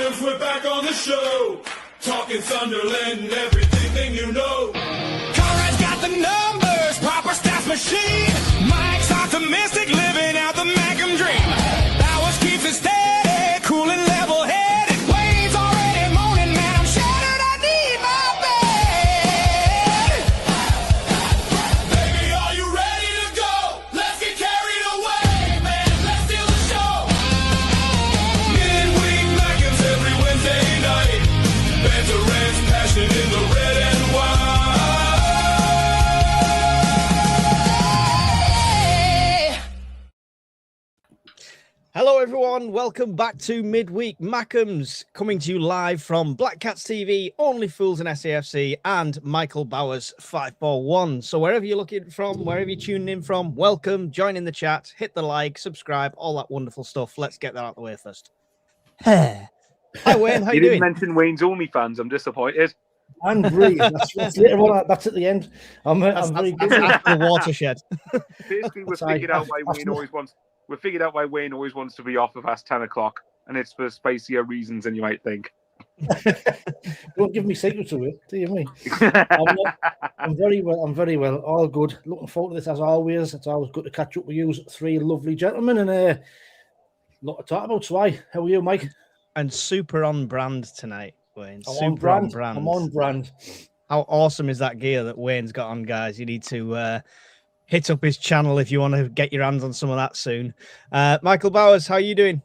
Mackems, we're back on the show. Talking Sunderland and everything you know. Conrad's got the numbers, proper stats machine. Mike's optimistic, living out the Mackem dream. Bowers keeps it steady, cool and level-headed. Wayne's already moaning, man, I'm shattered, I need my bed. Baby, are you ready to go? Let's get carried away, man, let's steal the show. Midweek Mackems every Wednesday night. Veterans passion in the red and white. Hello everyone, welcome back to Midweek Mackems, coming to you live from Black Cats TV, Only Fools in SAFC, and Michael Bowers 541. So wherever you're looking from, wherever you're tuning in from, welcome, join in the chat, hit the like, subscribe, all that wonderful stuff. Let's get that out of the way first. Hi Wayne, how you doing? Didn't mention Wayne's OnlyFans. I'm disappointed. And breathe. That's later on. That's at the end. I'm very good. That's after the watershed. Basically, we figured out why Wayne always wants. We figured out why Wayne always wants to be off past 10 o'clock, and it's for spicier reasons than you might think. Don't give me secrets away. Do you mean? I'm very well. I'm very well. All good. Looking forward to this as always. It's always good to catch up with you, three lovely gentlemen, and a lot to talk about. So, how are you, Mike? And super on brand tonight, Wayne. I'm Super on brand. I'm on brand. How awesome is that gear that Wayne's got on, guys? You need to hit up his channel if you want to get your hands on some of that soon. Michael Bowers, how are you doing?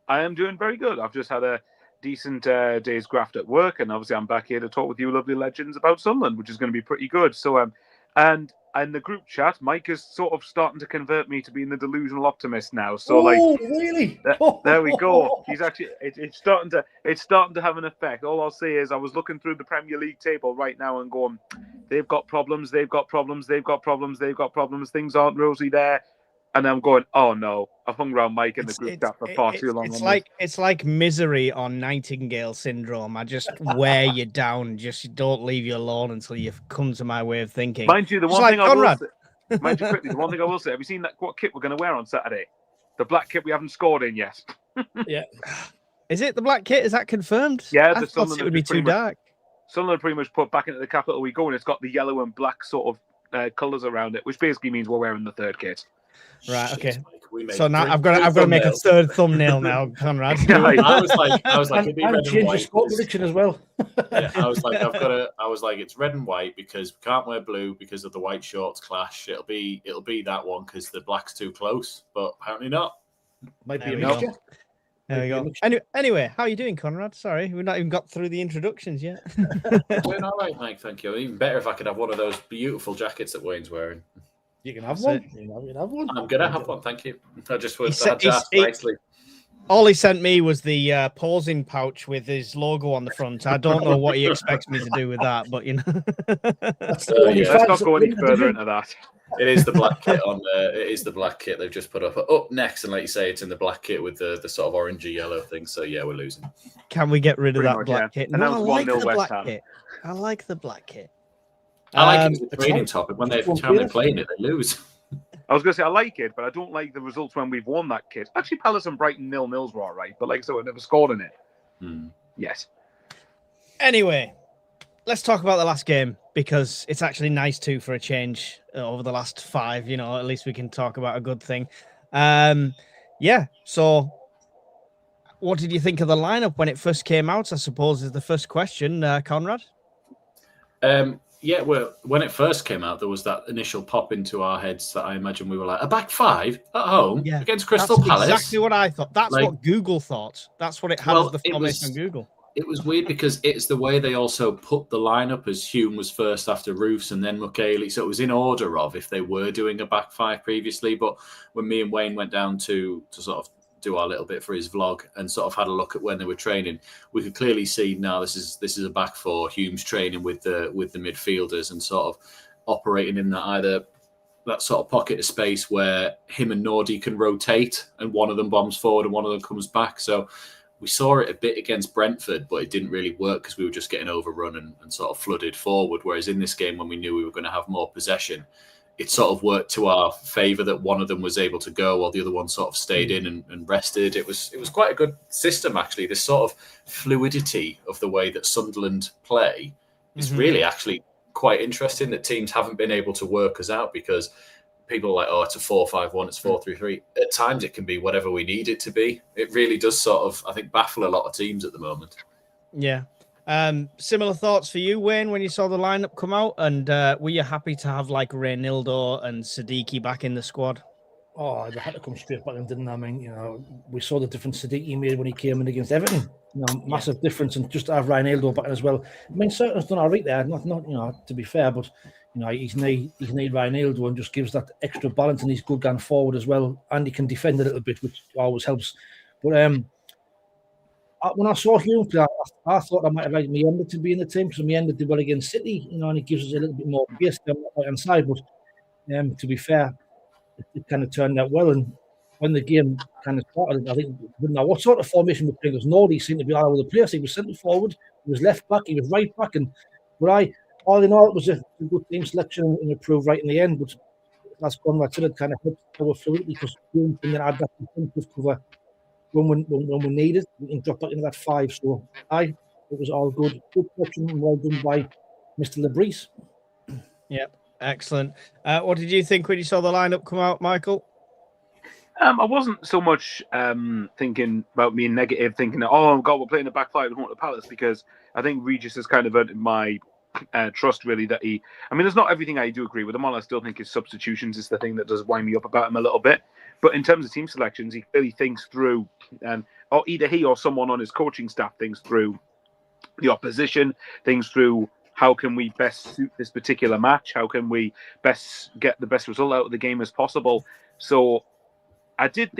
I am doing very good. I've just had a decent day's graft at work, and obviously I'm back here to talk with you lovely legends about Sunderland, which is going to be pretty good. So, and in the group chat, Mike is sort of starting to convert me to being the delusional optimist now. So, really? There we go. He's actually it's starting to have an effect. All I'll say is I was looking through the Premier League table right now and going, they've got problems, they've got problems, they've got problems, they've got problems. Things aren't rosy there. And I'm going, oh no, I've hung around Mike in the group chat for far too long. It's like misery on Nightingale syndrome. I just wear you down, just don't leave you alone until you've come to my way of thinking. Mind you, the one Just thing like I will Conrad. say, mind you quickly, the one thing I will say, have you seen what kit we're going to wear on Saturday? The black kit we haven't scored in yet. Yeah. Is it the black kit? Is that confirmed? Yeah, I thought it would be too dark. Sunderland pretty much put back into the capital we go, and it's got the yellow and black sort of colours around it, which basically means we're wearing the third kit. Right. Okay. Mike, So now I've got to make a third thumbnail now, Conrad. I was like, it'd be red and change your white. score prediction as well. Yeah, I was like, it's red and white because we can't wear blue because of the white shorts clash. It'll be that one because the black's too close, but apparently not. Might be There a we go. mixture. There we go. Anyway, how are you doing, Conrad? Sorry, we've not even got through the introductions yet. Doing all right, Mike. Thank you. Even better if I could have one of those beautiful jackets that Wayne's wearing. You can have That's one. it. You can have one. I'm gonna have one. Thank you. I just He had said- to ask nicely. All he sent me was the pausing pouch with his logo on the front. I don't know what he expects me to do with that, but you know. That's the only yeah. Let's fans not go that any win the further division. into that. It is the black kit on there. It is the black kit they've just put up next, and like you say, it's in the black kit with the sort of orangey yellow thing. So yeah, we're losing. Can we get rid of Pretty that much, black yeah. kit? And No, that I was like 1-0 the West black Ham. kit. I like the black kit. I like it as a it's training one- topic. When it's they're one time they're player. playing it, they lose. I was going to say I like it, but I don't like the results when we've won that kit. Actually, Palace and Brighton 0-0s were all right, but like I said, we never scored in it. Yes. Anyway, let's talk about the last game because it's actually nice too for a change over the last 5. You know, at least we can talk about a good thing. Yeah. So, what did you think of the lineup when it first came out? I suppose is the first question, Conrad. Yeah, well, when it first came out, there was that initial pop into our heads that I imagine we were like, a back 5 at home against Crystal That's Palace. exactly what I thought. That's Like- what Google thought. That's what it had as the formation on Google. It was weird because it's the way they also put the lineup as Hume was first after Roofs and then Mukkele. So it was in order of if they were doing a back 5 previously. But when me and Wayne went down to sort of do our little bit for his vlog and sort of had a look at when they were training, we could clearly see now this is a back 4. Hume's training with the midfielders and sort of operating in that either that sort of pocket of space where him and Nordy can rotate and one of them bombs forward and one of them comes back. So we saw it a bit against Brentford, but it didn't really work because we were just getting overrun and sort of flooded forward. Whereas in this game, when we knew we were going to have more possession, it sort of worked to our favour that one of them was able to go while the other one sort of stayed in and rested. It was quite a good system, actually. This sort of fluidity of the way that Sunderland play is really actually quite interesting, that teams haven't been able to work us out, because people are like, oh, it's a 4-5-1, it's 4-3-3. At times it can be whatever we need it to be. It really does sort of, I think, baffle a lot of teams at the moment. Yeah. Similar thoughts for you, Wayne, when you saw the lineup come out, and were you happy to have like Reynildo and Siddiqui back in the squad? Oh, they had to come straight back in, didn't they? I mean, you know, we saw the difference Siddiqui made when he came in against Everton. You know, massive difference, and just to have Reynildo back in as well. I mean, Certain's done all right there. Not you know, to be fair, but you know, he's need Reynildo and just gives that extra balance, and he's good going forward as well, and he can defend a little bit, which always helps. But when I saw Hume play, I thought I might have liked Mienda to be in the team, because Mienda did well against City, you know, and he gives us a little bit more base on the right-hand side. But to be fair, it kind of turned out well. And when the game kind of started, I think, I didn't know what sort of formation we're playing, because Nordy seemed to be all over the place. He was centre forward, he was left back, he was right back. But all in all, it was a good team selection and it proved right in the end. But that's gone right to it, kind of helped our fluidity, because Hume can add that defensive cover when we need it. We can drop back into that 5. So it was all good. Good question, and well done by Mr. Lebris. Yeah, excellent. What did you think when you saw the lineup come out, Michael? I wasn't so much thinking about being negative, thinking that, oh God, we're playing a back 5 with Hunter Palace, because I think Regis has kind of earned my trust, really, that there's not everything I do agree with him on. I still think his substitutions is the thing that does wind me up about him a little bit. But in terms of team selections, he clearly thinks through, or either he or someone on his coaching staff thinks through the opposition, thinks through how can we best suit this particular match, how can we best get the best result out of the game as possible. So I did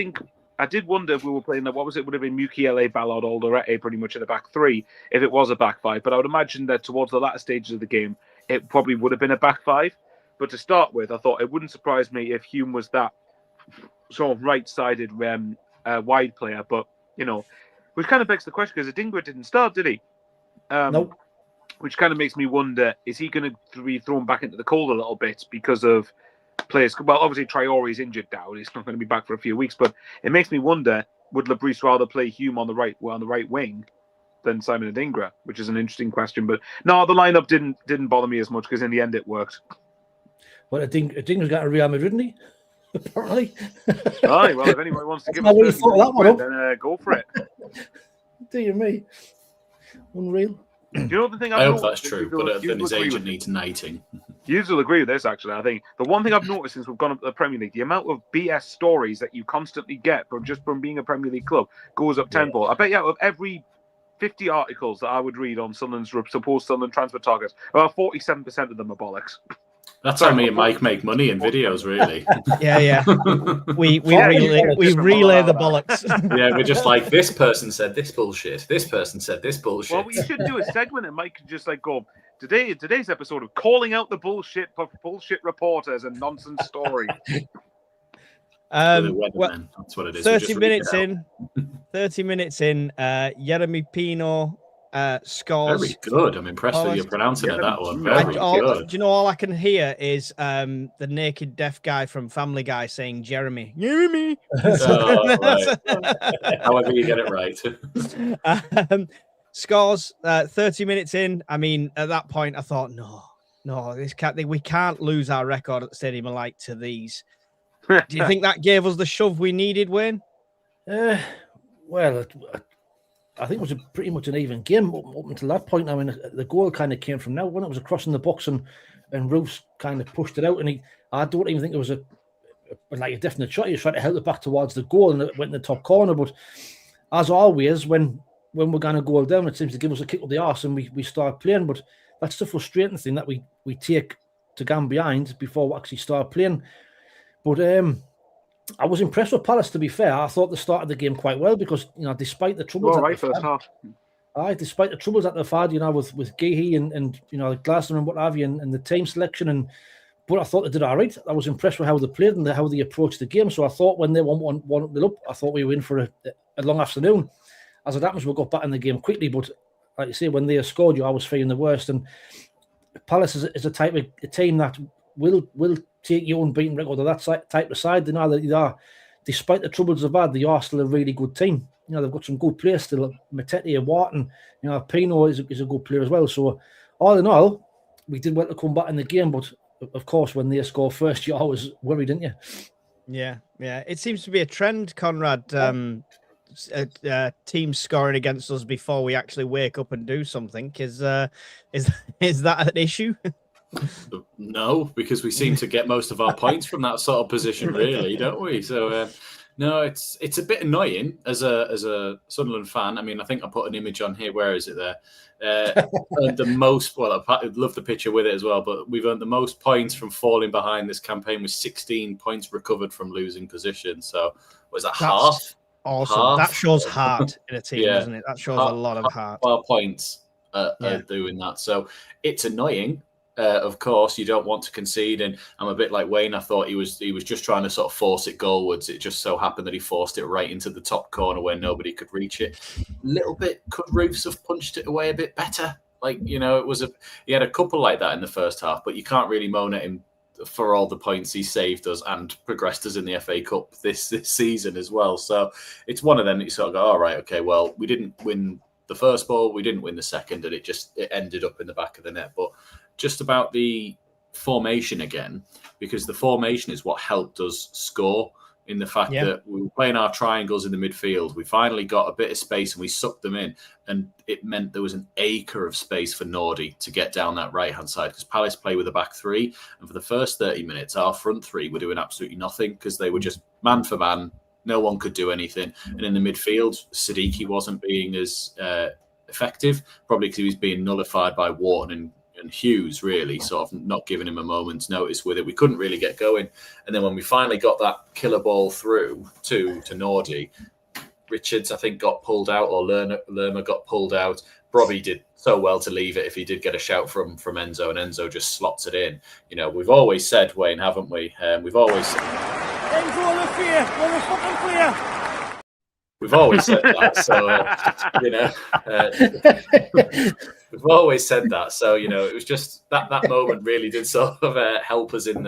wonder if we were playing, what was it, would have been Mukiele, Ballard, Alderete pretty much in the back 3 if it was a back 5. But I would imagine that towards the latter stages of the game, it probably would have been a back 5. But to start with, I thought it wouldn't surprise me if Hume was that sort of right-sided wide player. But, you know, which kind of begs the question, because Adingra didn't start, did he? Nope. Which kind of makes me wonder, is he going to be thrown back into the cold a little bit because of players? Well, obviously Traore's injured now; he's not going to be back for a few weeks. But it makes me wonder: would Lebris rather play Hume on the right wing than Simon Adingra? Which is an interesting question. But no, the lineup didn't bother me as much, because in the end it worked. Well, Adingra's got a Real Madrid, didn't he? Apparently. Right. Well, if anyone wants to give us that one, then go for it. Dear me, unreal. Do you know the thing? I hope that's true, but then his agent needs knighting. You will agree with this, actually. I think the one thing I've noticed since we've gone up to the Premier League, the amount of BS stories that you constantly get from being a Premier League club goes up tenfold. I bet you out of every 50 articles that I would read on Sunderland's supposed Sunderland transfer targets, about 47% of them are bollocks. That's how me and Mike make money in videos, really. Yeah. We relay the bollocks. Yeah, we're just like, this person said this bullshit. This person said this bullshit. Well, we should do a segment, and Mike could just like go, today's episode of calling out the bullshit reporters and nonsense stories. Well, that's what it is. 30 minutes in, Jeremy Pino scores. Very good. I'm impressed with your pronouncing of that one. Very good. Do you know, all I can hear is the naked deaf guy from Family Guy saying Jeremy. Right. However you get it right. Scores 30 minutes in. I mean, at that point, I thought, no, we can't lose our record at the Stadium of Light to these. Do you think that gave us the shove we needed, Wayne? Well, I think it was pretty much an even game up until that point. I mean, the goal kind of came from now when it was across in the box, and Roos kind of pushed it out. And I don't even think it was a definite shot. He was trying to help it back towards the goal, and it went in the top corner. But as always, when we're going to goal down, it seems to give us a kick up the arse, and we start playing. But that's the frustrating thing, that we take to go behind before we actually start playing. But I was impressed with Palace, to be fair. I thought they started the game quite well, because, you know, despite the troubles despite the troubles that they've had, you know, with Gehi and you know, Glasner and what have you, and the team selection, but I thought they did all right. I was impressed with how they played and how they approached the game. So I thought when they won 1-0 up, I thought we were in for a long afternoon. As it happens, we got back in the game quickly, but like you say, when they scored, I was feeling the worst. And Palace is a type of a team that will take your unbeaten record of that type of side. They know that they are, despite the troubles they've had, they are still a really good team. You know, they've got some good players still. Matete, Wharton, you know, Pino is a good player as well. So all in all, we did well to come back in the game, but of course, when they score first, you're always worried, didn't you? Yeah. It seems to be a trend, Conrad. Teams scoring against us before we actually wake up and do something. Is that an issue? No, because we seem to get most of our points from that sort of position, really, don't we? So no, it's a bit annoying as a Sunderland fan. I mean, I think I put an image on here. Where is it there? Earned the most. Well, I love the picture with it as well. But we've earned the most points from falling behind this campaign with 16 points recovered from losing position. So was that half? Awesome. Half? That shows heart in a team, Yeah. doesn't it? That shows a lot of heart. Our points are doing that. So it's annoying. Of course, you don't want to concede, and I'm a bit like Wayne. I thought he was just trying to sort of force it goalwards. It just so happened that he forced it right into the top corner where nobody could reach it. Little bit, could Roofs have punched it away a bit better? Like, you know, he had a couple like that in the first half, but you can't really moan at him for all the points he saved us and progressed us in the FA Cup this season as well. So it's one of them that you sort of go, all right, okay, well, we didn't win the first ball, we didn't win the second, and it ended up in the back of the net. But just about the formation again, because the formation is what helped us score, in the fact that we were playing our triangles in the midfield. We finally got a bit of space and we sucked them in, and it meant there was an acre of space for Nordy to get down that right-hand side, because Palace play with a back three, and for the first 30 minutes, our front three were doing absolutely nothing because they were just man for man. No one could do anything. And in the midfield, Siddiqui wasn't being as effective, probably because he was being nullified by Wharton and Hughes, really, sort of not giving him a moment's notice with it. We couldn't really get going. And then when we finally got that killer ball through to Nordy, Richards, I think, got pulled out, or Lerma got pulled out. Robbie did so well to leave it if he did get a shout from Enzo, and Enzo just slots it in. You know, we've always said, Wayne, haven't we? We've always said... Enzo on the fear, on the fucking clear. We've always said that, so, you know... We've always said that, so you know it was just that moment really did sort of help us in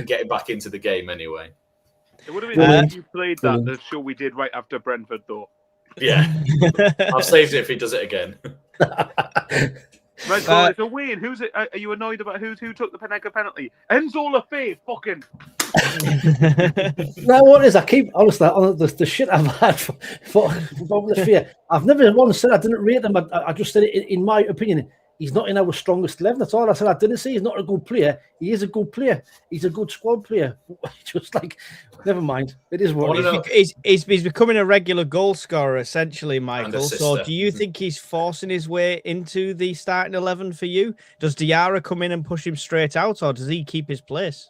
getting back into the game anyway. It would have been nice if you played the show we did right after Brentford, though. Yeah, I've saved it if he does it again. Right, so Wayne, who's it? Are you annoyed about who took the Panenka penalty? Enzo Lafay, fucking. Now what is? I keep honestly the shit I've had for Lafay. I've never once said I didn't rate him. I just said it in my opinion. He's not in our strongest 11. That's all I said. I didn't say he's not a good player. He is a good player. He's a good squad player. Just like, never mind. It is what he's becoming a regular goal scorer, essentially, Michael. So do you think he's forcing his way into the starting 11 for you? Does Diarra come in and push him straight out, or does he keep his place?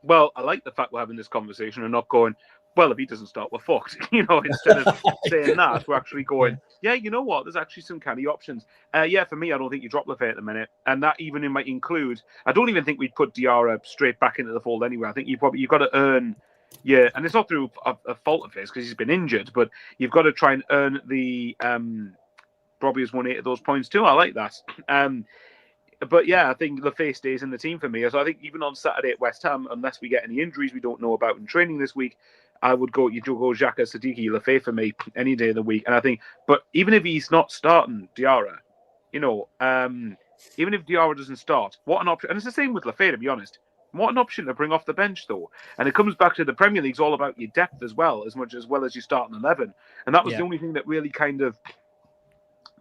Well, I like the fact we're having this conversation and not going, well, if he doesn't start, we're fucked. You know, instead of saying that, we're actually going, yeah, you know what? There's actually some canny options. Yeah, for me, I don't think you drop Lafay at the minute. And that even might include, I don't even think we'd put Diarra straight back into the fold anyway. I think you've got to earn, and it's not through a fault of his because he's been injured, but you've got to try and earn the, Robbie has won 8 of those points too. I like that. But yeah, I think Lafay stays in the team for me. So I think even on Saturday at West Ham, unless we get any injuries we don't know about in training this week, I would go Xhaka, Siddiqui, Lafay for me any day of the week. And I think, but even if he's not starting Diarra, you know, even if Diarra doesn't start, what an option. And it's the same with Lafay, to be honest. What an option to bring off the bench, though. And it comes back to the Premier League's all about your depth as well as your starting 11. And that was the only thing that really kind of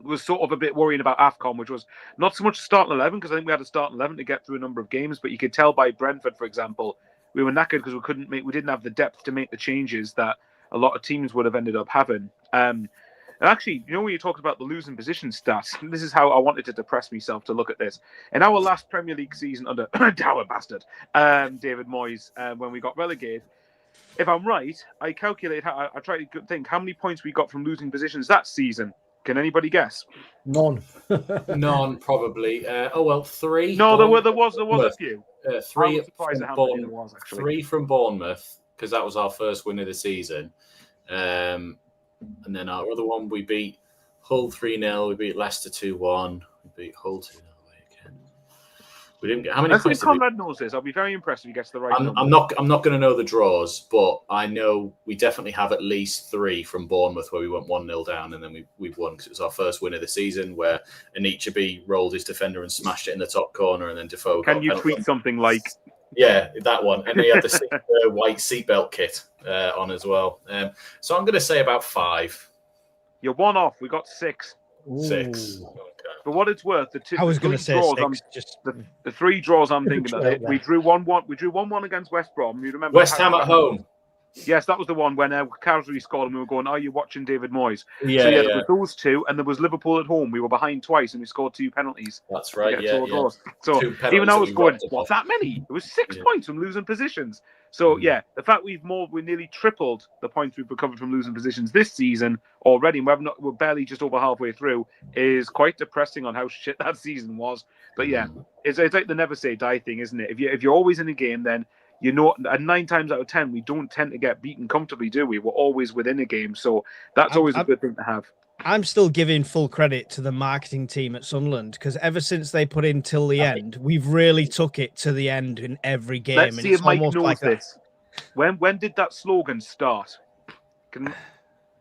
was sort of a bit worrying about AFCON, which was not so much starting 11, because I think we had a starting 11 to get through a number of games, but you could tell by Brentford, for example, we were knackered because we didn't have the depth to make the changes that a lot of teams would have ended up having. And actually, you know, when you talked about the losing position stats, this is how I wanted to depress myself to look at this. In our last Premier League season under Dower bastard, David Moyes, when we got relegated, if I'm right, I calculate, I try to think how many points we got from losing positions that season. Can anybody guess? None. None, probably. 3. No, there was a few. 3 from Bournemouth, because that was our first win of the season. And then our other one, we beat Hull 3-0. We beat Leicester 2-1. We beat Hull 2-0 away again. We didn't get how many Let's see points if Conrad knows this. I'll be very impressed if he gets the right number. I'm not going to know the draws, but I know we definitely have at least 3 from Bournemouth where we went 1-0 down and then we've won because it was our first win of the season where Anichebe rolled his defender and smashed it in the top corner and then Defoe. Can you tweet something like? Yeah, that one. And he had the white seatbelt kit on as well. So I'm going to say about 5. You're 1 off. We got 6. 6. Okay. For what it's worth, I was going to say 6. The 3 draws I'm thinking of. We drew 1-1. We drew 1-1 against West Brom. You remember West Ham at home. Yes, that was the one when Carsley scored and we were going, "Are you watching David Moyes?" Yeah, so there was those 2, and there was Liverpool at home. We were behind twice, and we scored 2 penalties. That's right. Yeah. So even I was going, "What's that many?" It was 6 points from losing positions. So yeah, the fact we nearly tripled the points we've recovered from losing positions this season already, and we're barely just over halfway through, is quite depressing on how shit that season was. But yeah, it's like the never say die thing, isn't it? If you're always in a game, then you know, and 9 times out of 10, we don't tend to get beaten comfortably, do we? We're always within a game, so that's always a good thing to have. I'm still giving full credit to the marketing team at Sunderland because ever since they put in till the end, we've really took it to the end in every game. Let's see if Mike knows like this. When did that slogan start?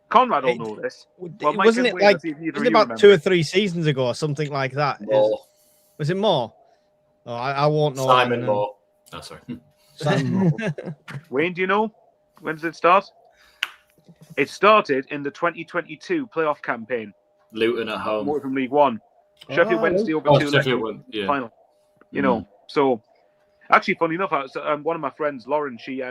Conrad will know this. Well, wasn't it about 2 or 3 seasons ago or something like that? Was it more? Oh, I won't know. Simon Moore. Oh, sorry. Wayne, do you know? When does it start? It started in the 2022 playoff campaign. Luton at home. From League One. Sheffield Wednesday over 2 final. You know, so actually, funny enough, one of my friends, Lauren, she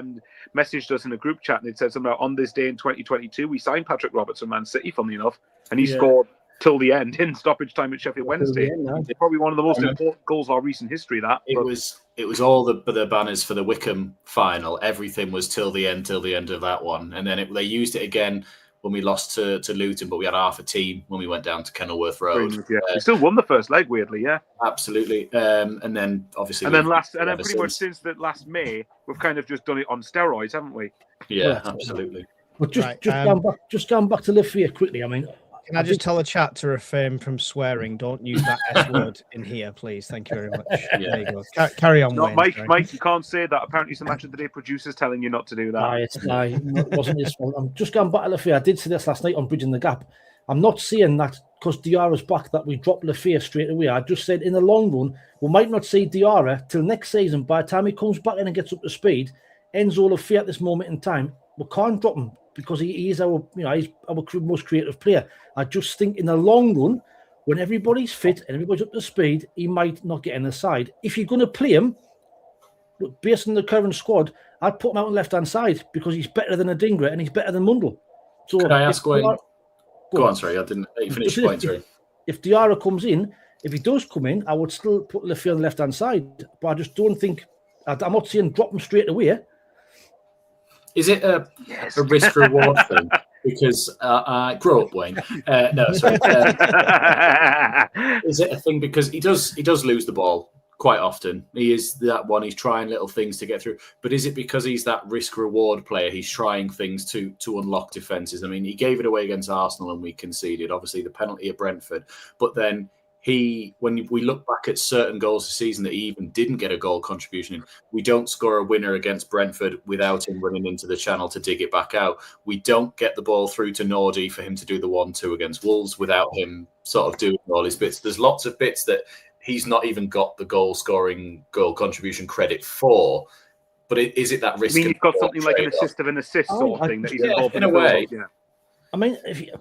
messaged us in a group chat and it said something about on this day in 2022, we signed Patrick Roberts from Man City, funnily enough, and he scored till the end in stoppage time at Sheffield Wednesday. It's probably one of the most important goals of our recent history. It was all the banners for the Wickham final. Everything was till the end of that one, and then they used it again when we lost to Luton, but we had half a team when we went down to Kenilworth Road. We still won the first leg, weirdly, absolutely. And then obviously, pretty much since that last May, we've kind of just done it on steroids, haven't we? Yeah, absolutely. But just going back to Liverpool quickly. I mean, can I just tell the chat to refrain from swearing? Don't use that S word in here, please. Thank you very much. There you go. Carry on, Wayne. Mike, you can't say that. Apparently, it's the Match of the Day producer's telling you not to do that. It wasn't his fault. I'm just going back to Liverpool. I did say this last night on Bridging the Gap. I'm not saying that because Diarra's back that we drop Liverpool straight away. I just said in the long run, we might not see Diarra till next season. By the time he comes back in and gets up to speed, Enzo Liverpool at this moment in time, we can't drop him because he is he's our most creative player. I just think in the long run, when everybody's fit and everybody's up to speed, he might not get in the side. If you're going to play him, based on the current squad, I'd put him out on the left-hand side because he's better than Adingra and he's better than Mundle. So could I ask Wayne? Go on, sorry, I didn't finish your point, sorry. If Diarra comes in, if he does come in, I would still put Liffey on the left-hand side. But I just don't think, I'm not saying drop him straight away. Is it a risk-reward thing? Because grow up, Wayne. No, sorry. Is it a thing because he does lose the ball quite often? He is that one. He's trying little things to get through. But is it because he's that risk-reward player? He's trying things to unlock defences. I mean, he gave it away against Arsenal and we conceded. Obviously, the penalty at Brentford. But then when we look back at certain goals this season that he even didn't get a goal contribution in, we don't score a winner against Brentford without him running into the channel to dig it back out. We don't get the ball through to Nordy for him to do the 1-2 against Wolves without him sort of doing all his bits. There's lots of bits that he's not even got the goal contribution credit for. But is it that risk? I mean, he's got something like an assist of an assist sort of thing that he's involved in a way. Yeah. I mean,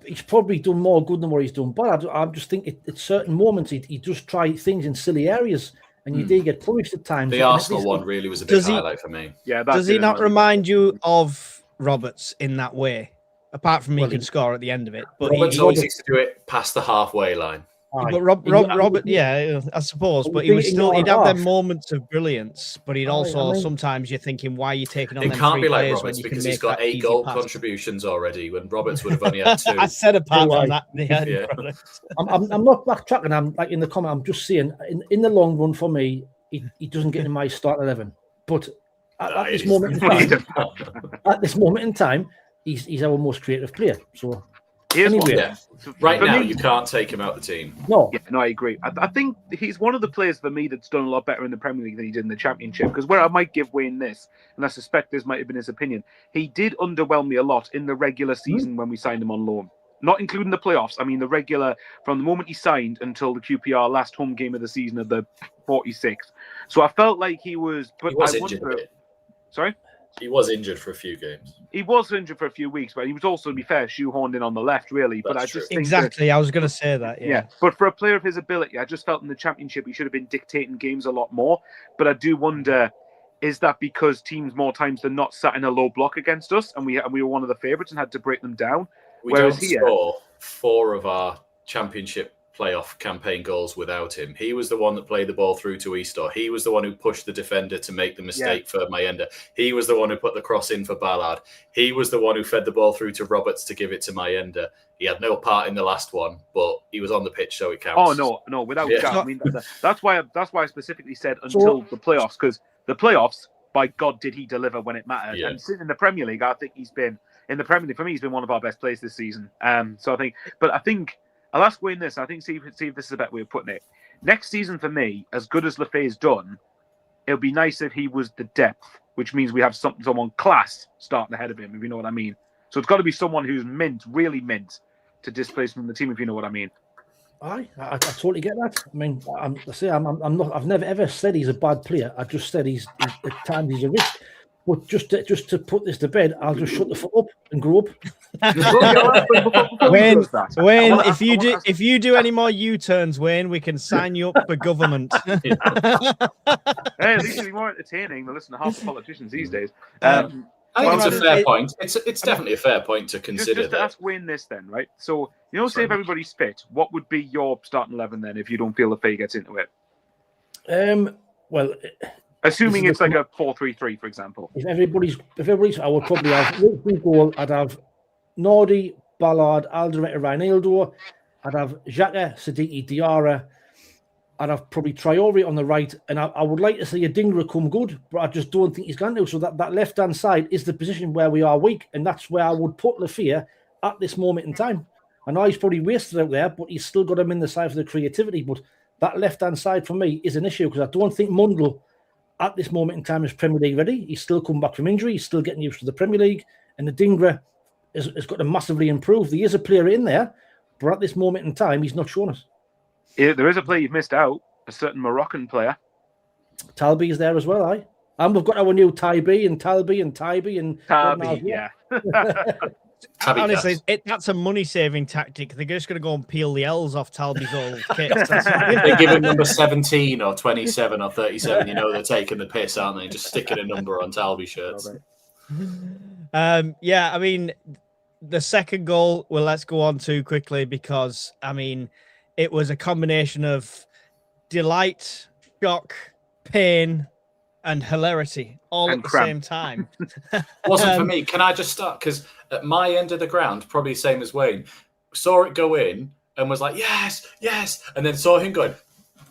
he's probably done more good than what he's done, but I just think at certain moments he just try things in silly areas, and you do get punished at times. The Arsenal one really was a big highlight for me. Yeah, does he not remind you of Roberts in that way? Apart from he can score at the end of it, but Roberts always used to do it past the halfway line. But Robert, yeah, I suppose. But he'd have them moments of brilliance. But he'd also sometimes you're thinking, why are you taking on? It can't be like Roberts because he's got 8 goal contributions already. When Roberts would have only had 2. I said apart from that, yeah. I'm not backtracking. I'm like in the comment. I'm just saying, in the long run, for me, he doesn't get in my start 11. But at this moment in time, he's our most creative player. So. Here's what, Anyway. Yeah. Right for now, me- you can't take him out the team. No, Yeah, no, I agree. I think he's one of the players for me that's done a lot better in the Premier League than he did in the Championship. Because where I might give Wayne this, and I suspect this might have been his opinion, he did underwhelm me a lot in the regular season when we signed him on loan. Not including the playoffs. I mean, the regular, from the moment he signed until the QPR last home game of the season of the 46th. So I felt like he was... But He was I injured a wonder, bit. Sorry? He was injured for a few games. He was injured for a few weeks, but he was also, to be fair, shoehorned in on the left, really. But That's I just true. think that- Exactly. I was going to say that. yeah, but for a player of his ability, I just felt in the Championship he should have been dictating games a lot more. But I do wonder, is that because teams more times than not sat in a low block against us, and we were one of the favourites and had to break them down? We Whereas don't here- score 4 of our Championship playoff campaign goals without him. He was the one that played the ball through to Eastor. He was the one who pushed the defender to make the mistake for Mayenda. He was the one who put the cross in for Ballard. He was the one who fed the ball through to Roberts to give it to Mayenda. He had no part in the last one, but he was on the pitch, so it counts. Oh no, without Yeah. doubt. I mean, that's why I specifically said until the playoffs, because the playoffs, by God, did he deliver when it mattered. Yeah. And sitting in the Premier League, I think he's been in the Premier League for me. He's been one of our best players this season. So I think I'll ask Wayne this. I think see if this is a better way of putting it. Next season for me, as good as Lefay's done, it would be nice if he was the depth, which means we have someone class starting ahead of him, if you know what I mean. So it's got to be someone who's really mint to displace from the team, if you know what I mean. I totally get that. I mean, I'm not. I've never ever said he's a bad player. I just said he's at times he's a risk. But just to put this to bed, I'll just shut the fuck up and grow up. Wayne, if you do any more U-turns, Wayne, we can sign you up for government. Hey, at least it'll be more entertaining than listening to half the politicians these days. I think it's a fair point. It's I mean, definitely a fair point to consider. Just to ask Wayne this then, right? So, say if everybody's fit, what would be your starting 11 then if you don't feel Lefay gets into it? Well, assuming it's like a 4-3-3, for example. If everybody's, I would probably have goal. I'd have Nordy, Ballard, Alderete, Reinildo. I'd have Xhaka, Siddiqui, Diarra. I'd have probably Traore on the right, and I would like to see a Dingra come good, but I just don't think he's going to. So that left-hand side is the position where we are weak, and that's where I would put Lefay at this moment in time. I know he's probably wasted out there, but he's still got him in the side for the creativity. But that left-hand side for me is an issue because I don't think Mundle at this moment in time is Premier League ready. He's still come back from injury. He's still getting used to the Premier League, and the Dingra has got to massively improve. He is a player in there, but at this moment in time, he's not shown us. There is a player you've missed out, a certain Moroccan player. Talby is there as well, aye. And we've got our new Talby and Talby. Yeah. Honestly, that's a money-saving tactic. They're just going to go and peel the L's off Talby's old kit. They give him number 17 or 27 or 37. They're taking the piss, aren't they? Just sticking a number on Talby shirts. Yeah, I mean, the second goal, well, let's go on to quickly because, I mean, it was a combination of delight, shock, pain, and hilarity all at the same time. Wasn't for me. Can I just start? Because at my end of the ground, probably the same as Wayne, saw it go in and was like, yes, and then saw him going,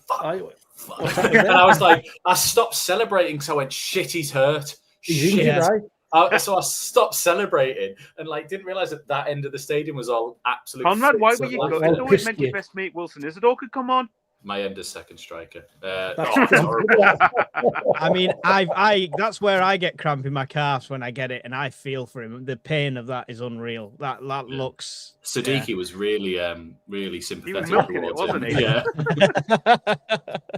fuck. And I was like, I stopped celebrating because I went, shit, he's hurt. So I stopped celebrating and didn't realise that end of the stadium was all absolute. Conrad, why were you? It's always meant your best mate Wilson Isidore could come on. My end is second striker. I mean, that's where I get cramp in my calves when I get it, and I feel for him. The pain of that is unreal. That looks. Siddiqui was really sympathetic. He was milking it, wasn't he? Yeah.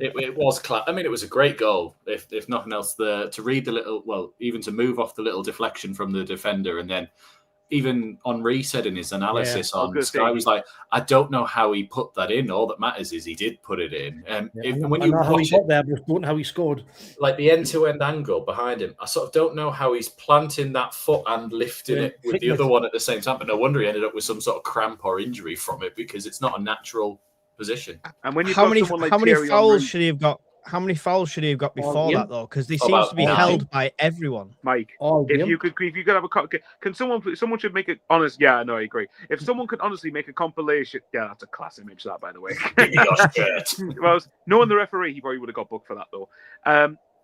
It was class. I mean, it was a great goal. If nothing else, to read the little, even to move off the little deflection from the defender, and then. Even Henri said in his analysis on Sky, was like, I don't know how he put that in. All that matters is he did put it in. When you watch it, there, but don't know how he scored. Like the end-to-end angle behind him, I sort of don't know how he's planting that foot and lifting it with the other one at the same time. But no wonder he ended up with some sort of cramp or injury from it because it's not a natural position. And when you how many fouls should he have got? How many fouls should he have got before that though? Because he seems to be held by everyone. Mike, if you could have a, someone should make it honest. Yeah, no, I agree. If someone could honestly make a compilation, yeah, that's a class image. That, by the way. Well, knowing the referee, he probably would have got booked for that though.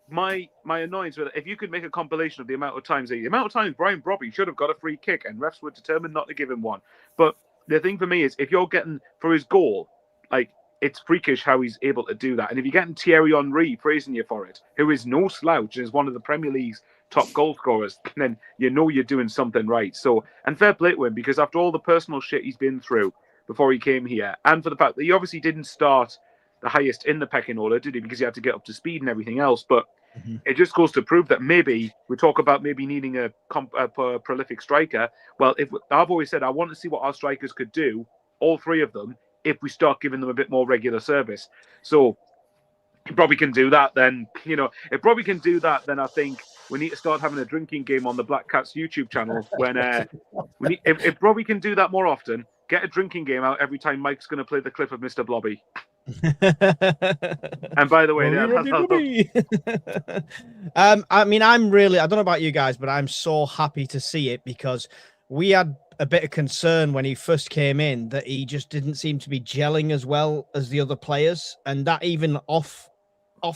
My annoyance with it, if you could make a compilation of the amount of times Brian Brobby should have got a free kick and refs were determined not to give him one. But the thing for me is if you're getting for his goal, like it's freakish how he's able to do that. And if you're getting Thierry Henry praising you for it, who is no slouch and is one of the Premier League's top goal scorers, then you know you're doing something right. So, and fair play to him, because after all the personal shit he's been through before he came here, and for the fact that he obviously didn't start the highest in the pecking order, did he? Because he had to get up to speed and everything else. But it just goes to prove that maybe we talk about maybe needing a prolific striker. Well, if I've always said I want to see what our strikers could do, all three of them, if we start giving them a bit more regular service. So he probably can do that then. You know, if probably can do that, then I think we need to start having a drinking game on the Black Cats YouTube channel. When if Robbie can do that more often, get a drinking game out every time Mike's going to play the clip of Mr. Blobby. And by the way, I mean, I don't know about you guys, but I'm so happy to see it, because we had a bit of concern when he first came in that he just didn't seem to be gelling as well as the other players, and that even off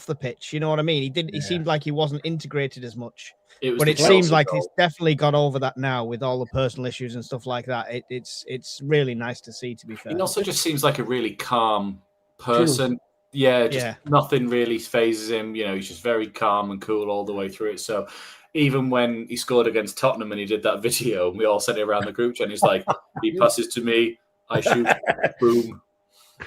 the pitch, you know what I mean? He seemed like he wasn't integrated as much. But it seems like he's definitely got over that now with all the personal issues and stuff like that. It's really nice to see, to be fair. He also just seems like a really calm person. Yeah, nothing really phases him. You know, he's just very calm and cool all the way through it. So even when he scored against Tottenham and he did that video, and we all sent it around the group chat, and he's like, he passes to me, I shoot, boom.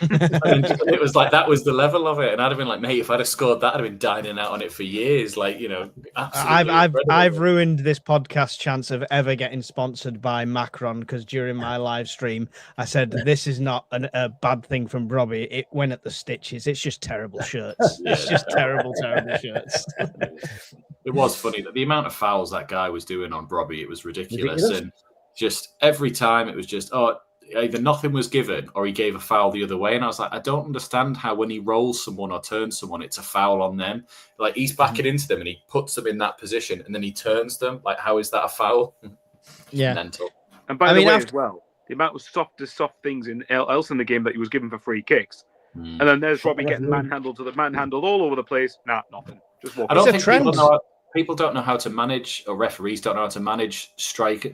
And it was like, that was the level of it. And I'd have been like, mate, if I'd have scored that, I'd have been dining out on it for years. Like, you know, I've ruined this podcast chance of ever getting sponsored by Macron, because during my live stream I said this is not a bad thing from Robbie. It went at the stitches. It's just terrible shirts. It's just terrible shirts. It was funny that the amount of fouls that guy was doing on Robbie, it was ridiculous. And just every time it was just, either nothing was given or he gave a foul the other way. And I was like, I don't understand how when he rolls someone or turns someone, it's a foul on them. Like, he's backing into them and he puts them in that position and then he turns them. Like, how is that a foul? Yeah. Mental. And by the way, as well, the amount of soft things else in the game that he was given for free kicks. And then there's Robbie getting manhandled all over the place. Nah, nothing. Just walk. I don't think people don't know how to manage, or referees don't know how to manage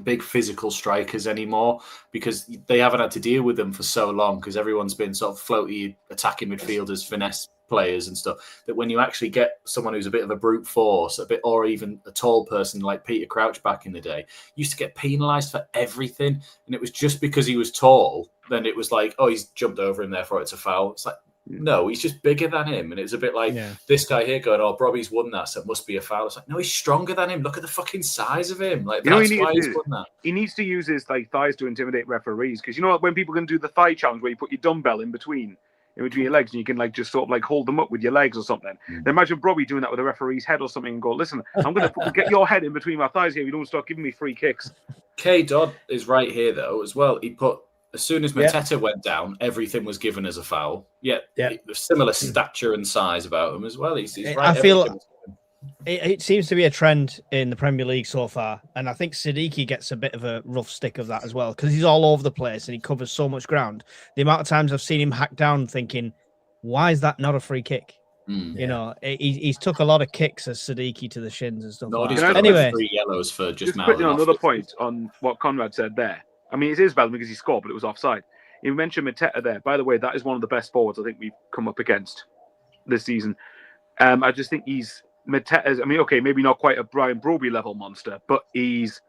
big physical strikers anymore, because they haven't had to deal with them for so long, because everyone's been sort of floaty attacking midfielders, finesse players and stuff, that when you actually get someone who's a bit of a brute force, or even a tall person like Peter Crouch back in the day, used to get penalised for everything. And it was just because he was tall, then it was like, oh, he's jumped over him, therefore it's a foul. It's like, no, he's just bigger than him. And it's a bit like this guy here going, oh, Robbie's won that, so it must be a foul. It's like, no, he's stronger than him. Look at the fucking size of him. Like, that's why he's won that. He needs to use his thighs to intimidate referees, because you know when people can do the thigh challenge where you put your dumbbell in between your legs and you can just sort of hold them up with your legs or something. Then imagine Robbie doing that with a referee's head or something and go, listen, I'm going to get your head in between my thighs here. You don't start giving me free kicks. K. Dodd is right here though as well. He put, as soon as Mateta went down, everything was given as a foul. The similar stature and size about him as well. He's right. I feel it seems to be a trend in the Premier League so far, and I think Siddiqui gets a bit of a rough stick of that as well, because he's all over the place and he covers so much ground. The amount of times I've seen him hack down thinking, why is that not a free kick? You know, he's took a lot of kicks as Siddiqui to the shins and stuff. Anyway, 3 yellows for just quickly on another point on what Conrad said there. I mean, it is valid because he scored, but it was offside. You mentioned Mateta there. By the way, that is one of the best forwards I think we've come up against this season. I just think Mateta. I mean, okay, maybe not quite a Brian Broby level monster, but he's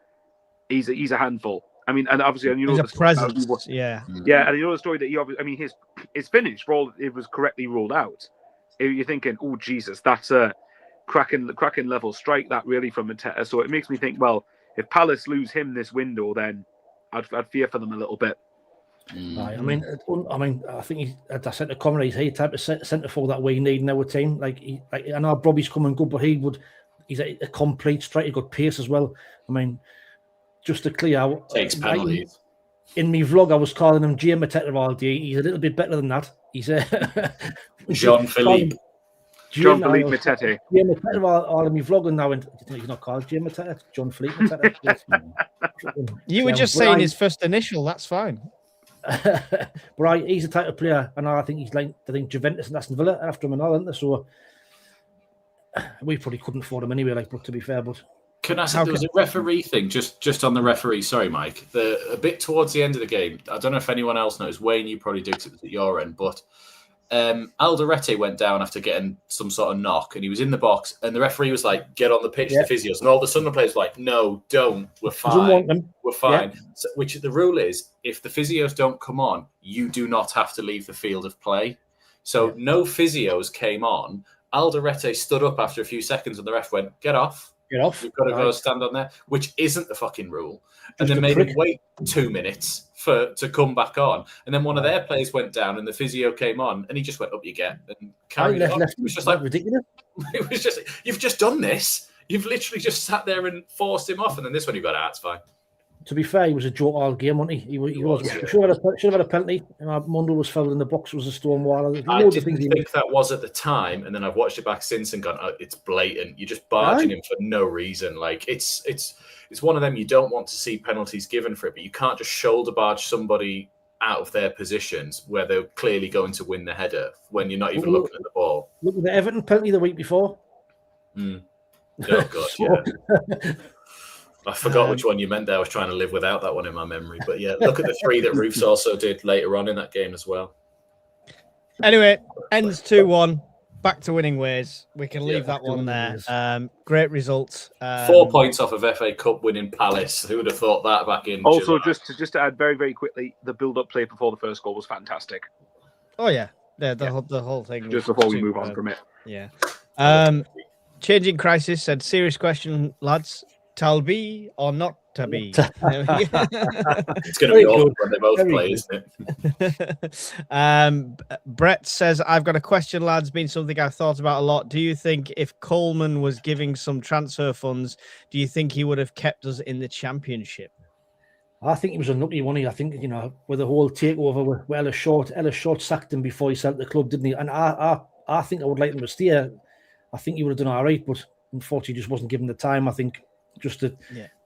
a handful. I mean, and obviously, and you know, he's a presence. And you know the story that he obviously. I mean, his finish for all it was correctly ruled out. You're thinking, oh Jesus, that's a cracking level strike that really from Mateta. So it makes me think, well, if Palace lose him this window, then I'd fear for them a little bit. Right. I mean, I think I said to Conrad, he's the type of centre forward that we need in our team. I know Bobby's coming good, but he's a complete striker. He's got pace as well. I mean, just to clear out, takes penalties. In my vlog, I was calling him Jay Mateta all day. He's a little bit better than that. He's Jean-Philippe. Jean-Philippe Mateta. Jay Mateta all in my vlog, and now he's not called Jay Mateta. It's Jean-Philippe Mateta. You were just saying his first initial. That's fine. Right, he's the type of player, and I think he's like Juventus and Aston Villa after him and all, isn't there? So we probably couldn't afford him anyway. But to be fair, but Can I say there was a referee thing, just on the referee? Sorry, Mike. A bit towards the end of the game, I don't know if anyone else knows. Wayne, you probably did 'cause it was at your end, but Alderete went down after getting some sort of knock, and he was in the box, and the referee was like, "Get on the pitch, the physios," and all the Sunderland players were like, "No, don't. We're fine. We're fine." Yeah. So, which the rule is, if the physios don't come on, you do not have to leave the field of play. So no physios came on. Alderete stood up after a few seconds, and the ref went, "Get off. Get off. You've got to go stand on there," which isn't the fucking rule. And then made him wait 2 minutes to come back on. And then one of their players went down and the physio came on and he just went, "Up you get," and carried on. It was just like ridiculous. It was just, you've just done this. You've literally just sat there and forced him off. And then this one you got, it's fine. To be fair, he was a joke all game, wasn't he? He was. Should have had a penalty. Mundle was fouled in the box, was a stone wall. I didn't think that was at the time, and then I've watched it back since and gone, "Oh, it's blatant. You're just barging him for no reason." Like it's one of them you don't want to see penalties given for it, but you can't just shoulder barge somebody out of their positions where they're clearly going to win the header when you're not even looking at the ball. Look at the Everton penalty the week before. Oh God, yeah. I forgot which one you meant there. I was trying to live without that one in my memory. But yeah, look at the 3 that Roofs also did later on in that game as well. Anyway, ends 2-1. Back to winning ways. We can leave that one there. Great results. 4 points off of FA Cup winning Palace. Who would have thought that back in Also, July? just to add very, very quickly, the build-up play before the first goal was fantastic. Oh, yeah. The whole thing. Just before we move on from it. Yeah. Changing Crisis said, serious question, lads. Talby or not to be? It's going to be awful when they both play, isn't it? Brett says, I've got a question, lads. Been something I've thought about a lot. Do you think if Coleman was giving some transfer funds, do you think he would have kept us in the Championship? I think he was unlucky, wasn't he? I think, with the whole takeover with Ellis Short sacked him before he sold the club, didn't he? And I think I would like him to stay. I think he would have done all right, but unfortunately just wasn't given the time. I think just a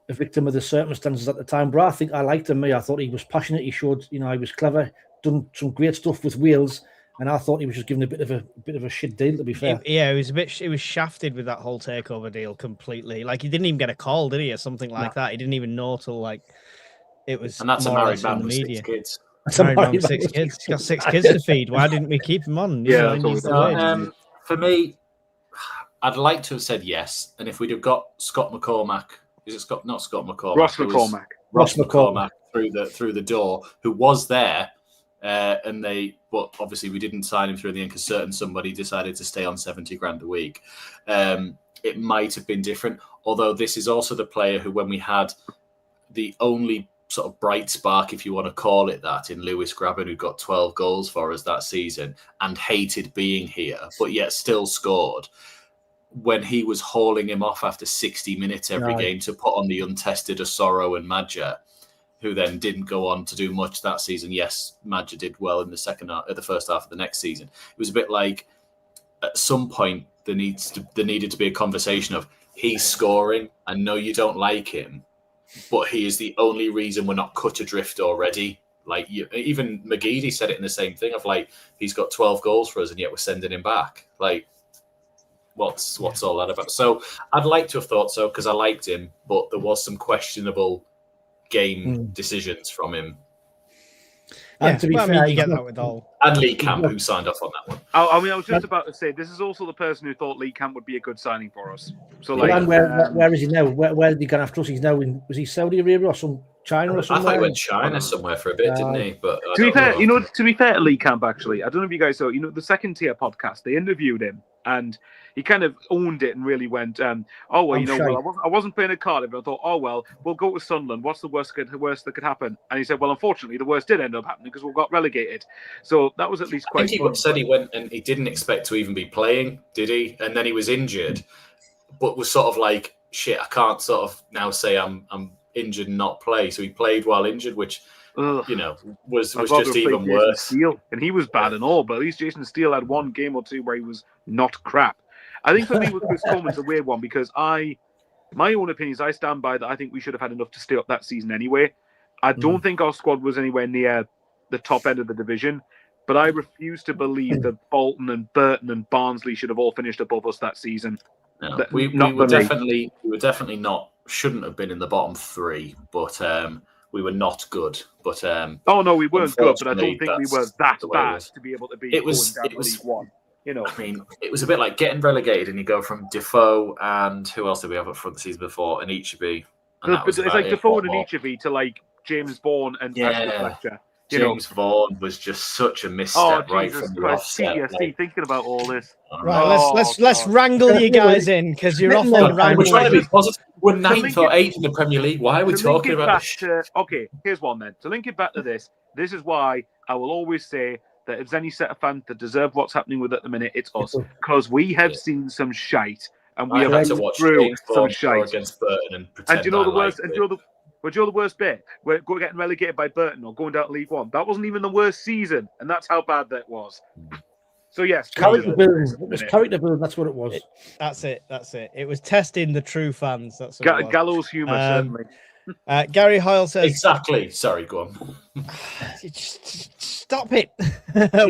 victim of the circumstances at the time. But I think I liked him. I thought he was passionate. He showed, he was clever, done some great stuff with Wales, and I thought he was just given a bit of a shit deal, to be fair. He was shafted with that whole takeover deal completely. Like, he didn't even get a call, did he, or something like that? He didn't even know till it was. And that's a married man with 6 kids. That's a married man with 6 kids. He's got 6 kids to feed. Why didn't we keep him on? For me, I'd like to have said yes, and if we'd have got Scott McCormack, not Scott McCormack, Ross McCormack through the door, who was there, but obviously we didn't sign him through the end because somebody decided to stay on 70 grand a week. It might have been different, although this is also the player who, when we had the only sort of bright spark, if you want to call it that, in Lewis Grabban, who got 12 goals for us that season and hated being here, but yet still scored. When he was hauling him off after 60 minutes every game to put on the untested Osoro and Madja, who then didn't go on to do much that season. Yes, Madja did well in the first half of the next season. It was a bit like, at some point, there needed to be a conversation of, he's scoring. I know you don't like him, but he is the only reason we're not cut adrift already. Like, even McGeady said it in the same thing of, like, he's got 12 goals for us and yet we're sending him back. Like, what's all that about? So I'd like to have thought so because I liked him, but there was some questionable game decisions from him. And to be fair, you get that with all. And Lee Camp, who signed off on that one. I was just about to say, this is also the person who thought Lee Camp would be a good signing for us. So, and where is he now? Where did he go after us? He's now was he Saudi Arabia or China or somewhere? I thought he went China somewhere for a bit, didn't he? But to be fair, to be fair to Lee Camp, actually, I don't know if you guys saw, the Second Tier podcast, they interviewed him and he kind of owned it and really went, I wasn't playing at Cardiff. I thought, we'll go to Sunderland. What's the worst that could happen? And he said, well, unfortunately, the worst did end up happening because we got relegated. So that was at least quite. I think he said he went and he didn't expect to even be playing, did he? And then he was injured, but was sort of like, shit, I can't sort of now say I'm injured and not play. So he played while injured, which was just even worse. Steele, and he was bad and all, but at least Jason Steele had one game or two where he was not crap. I think for me with Chris Coleman's a weird one because my own opinion is I stand by that. I think we should have had enough to stay up that season anyway. I don't think our squad was anywhere near the top end of the division, but I refuse to believe that Bolton and Burton and Barnsley should have all finished above us that season. No, we were definitely not. Shouldn't have been in the bottom 3, but we were not good. But oh no, we weren't good, but I don't think we that's were that the way it bad was. to be able to be It was- going down it was- to League One. You know, I mean, it was a bit like getting relegated, and you go from Defoe and who else did we have up front the season before, and Ichibi. And that was it's about like it. Defoe What and more? Ichibi to like James Bourne and Yeah. Ashton Fletcher. You know, James Vaughan was just such a oh misstep right Jesus from the Christ, offset. PTSD thinking about all this. Right, Oh, let's God. wrangle you guys in because you're off We're on We're wrangling. trying to be positive. We're To 9th link or it- 8th in the Premier League. Why are we To link talking it about back this? to okay, here's one then. To link it back to this is why I will always say that if there's any set of fans that deserve what's happening with at the minute, it's us. Because we have seen some shite and we I have had to been watch through James some Vaughan score shite. against Burton and pretend And do you know I the worst? liked And it. do you know the worst bit? We're getting relegated by Burton or going down to League One. That wasn't even the worst season, and that's how bad that was. So yes, Character building. this It was minute. character building. That's what it was. That's it. It was testing the true fans. That's what it was. Gallows humour, certainly. Gary Hoyle says, Exactly. Sorry, go on. Just stop it.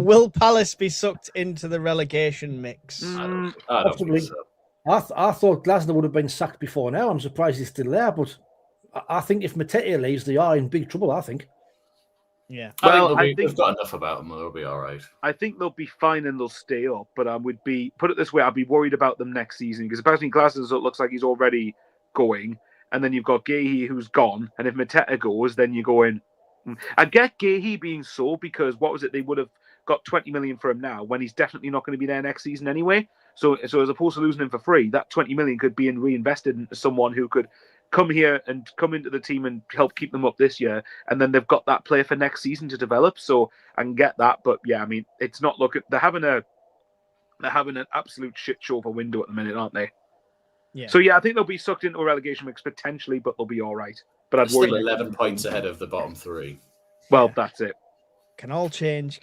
Will Palace be sucked into the relegation mix? I don't Possibly. think so. I thought Glasner would have been sacked before now. I'm surprised he's still there, but I think if Matete leaves, they are in big trouble. I think. Yeah. Well, I think we've got enough about them. They'll be all right. I think they'll be fine and they'll stay up. But I would be put it this way: I'd be worried about them next season because apparently Glasner's looks like he's already going, and then you've got Gahey who's gone, and if Mateta goes, then you're going. I get Gahey being sold because what was it? They would have got 20 million for him now when he's definitely not going to be there next season anyway. So as opposed to losing him for free, that 20 million could be reinvested into someone who could come here and come into the team and help keep them up this year. And then they've got that player for next season to develop. So I can get that. But yeah, I mean, it's not looking, they're having an absolute shit show for window at the minute, aren't they? Yeah. So yeah, I think they'll be sucked into a relegation mix potentially, but they'll be all right. But I'd Still worry. 11 points ahead of the bottom 3. Well, that's it. Can all change.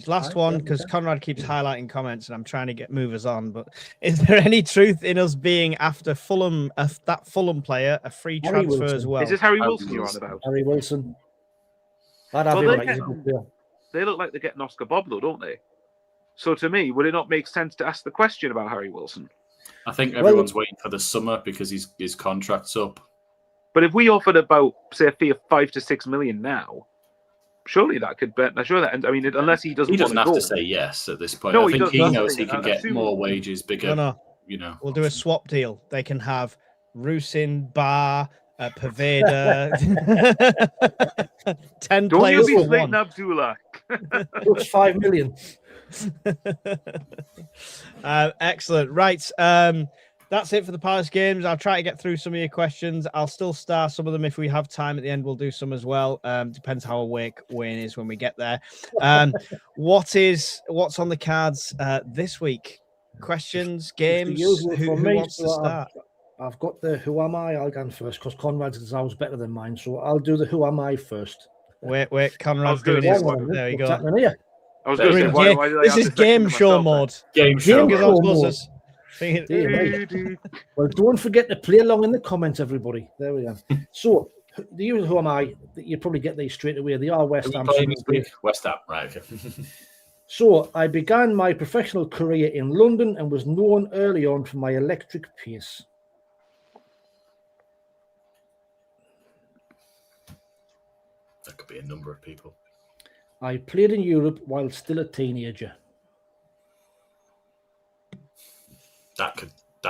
Last one, because Conrad keeps highlighting comments and I'm trying to get movers on. But is there any truth in us being after Fulham, that Fulham player, a free Harry transfer Wilson. as well? Is this Harry Harry Wilson you're on Wilson. about? Harry Wilson. I'd have Well, him they like he's a good player. They look like they're getting Oscar Bob, though, don't they? So to me, would it not make sense to ask the question about Harry Wilson? I think everyone's waiting for the summer because his contract's up. But if we offered about, say, a fee of 5 to 6 million now, surely that could be. I'm sure that. I mean, unless he doesn't. He doesn't want have go. to say yes at this point. No, I he think he doesn't. knows he can get Assuming- more wages, bigger. No. You know, We'll do a swap deal. They can have Rusin, Bar, Paveda, 10 Don't players you be for slating one. Abdullah. Plus 5 million. Excellent. Right. That's it for the Palace games. I'll try to get through some of your questions. I'll still star some of them if we have time at the end. We'll do some as well. Depends how awake Wayne is when we get there. What's on the cards this week? Questions, games. usual Who from me, wants to so start? I've got the Who Am I? I'll go first because Conrad's is always better than mine. So I'll do the Who Am I first. Wait. Conrad's gonna doing his. say, One, There you what's go. happening here? I was going to say, why did I This ask is this question game to show myself mode. game show. Because I'm supposed to sing it. then? Well, don't forget to play along in the comments, everybody. There we go. So, the usual Who Am I? You probably get these straight away. They are West Ham. West Ham, right? Okay. So, I began my professional career in London and was known early on for my electric pace. That could be a number of people. I played in Europe while still a teenager. That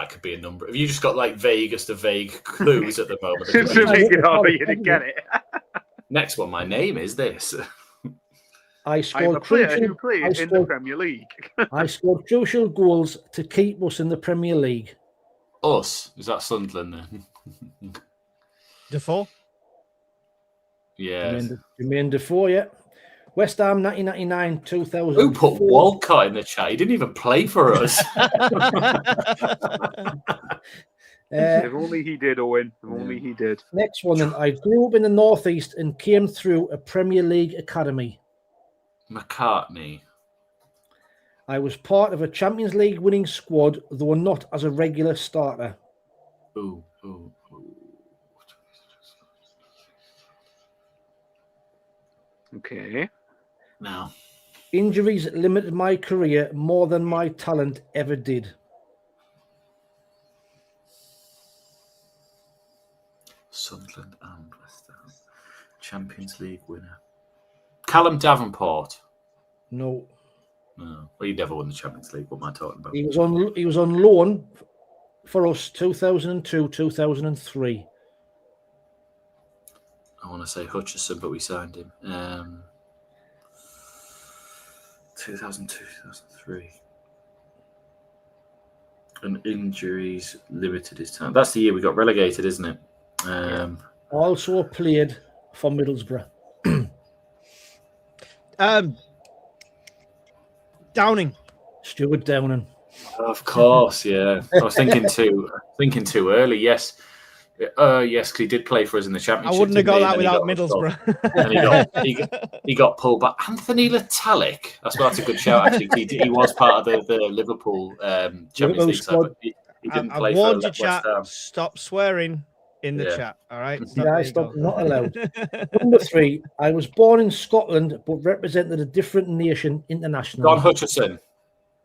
could be a number. Have you just got like vaguest of vague clues at the moment? To make it hard for you to get it. Next one, my name is this. I I'm a scored player crucial, who played in the Premier League. I scored crucial goals to keep us in the Premier League. Us. Is that Sunderland then? Defoe? Yeah. Jermaine Defoe, yeah. West Ham 1999 2000. Who put Walcott in the chat? He didn't even play for us. If only he did, Owen. If only he did. Next one, then. I grew up in the Northeast and came through a Premier League academy. McCartney. I was part of a Champions League winning squad, though not as a regular starter. Ooh. Okay. Now. Injuries limited my career more than my talent ever did. Sunderland and West Ham. Champions League winner. Callum Davenport. No. No. Well, he never won the Champions League. What am I talking about? He was on loan for us 2002, 2003. I want to say Hutchison, but we signed him. 2002, 2003. And injuries limited his time. That's the year we got relegated, isn't it? Also played for Middlesbrough. Downing. Stuart Downing. Of course, yeah. I was thinking too early. Yes. Yes, because he did play for us in the Championship. I wouldn't have got that without Middlesbrough. And he got pulled back. Anthony Latalik. That's a good shout, actually. He was part of the Liverpool Champions League side, but he didn't play I've for warned you, West chat. Ham. Stop swearing in the chat. All right. Stop. Not allowed. Number 3. I was born in Scotland, but represented a different nation internationally. Don Hutchison.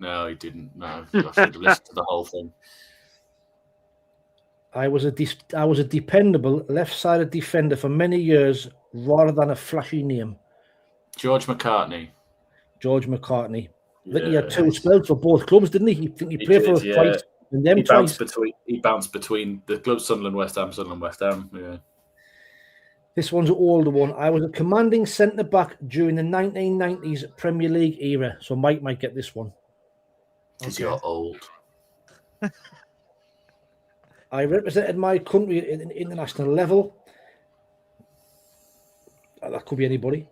No, he didn't. No, I should have listened to the whole thing. I was a dependable left-sided defender for many years, rather than a flashy name. George McCartney. I think he had 2 spells for both clubs, didn't he? I think he played for us twice. And them he bounced between the clubs Sunderland, West Ham. Yeah. This one's an older one. I was a commanding centre-back during the 1990s Premier League era. So Mike might get this one. Because you're old. I represented my country at an international level. That could be anybody.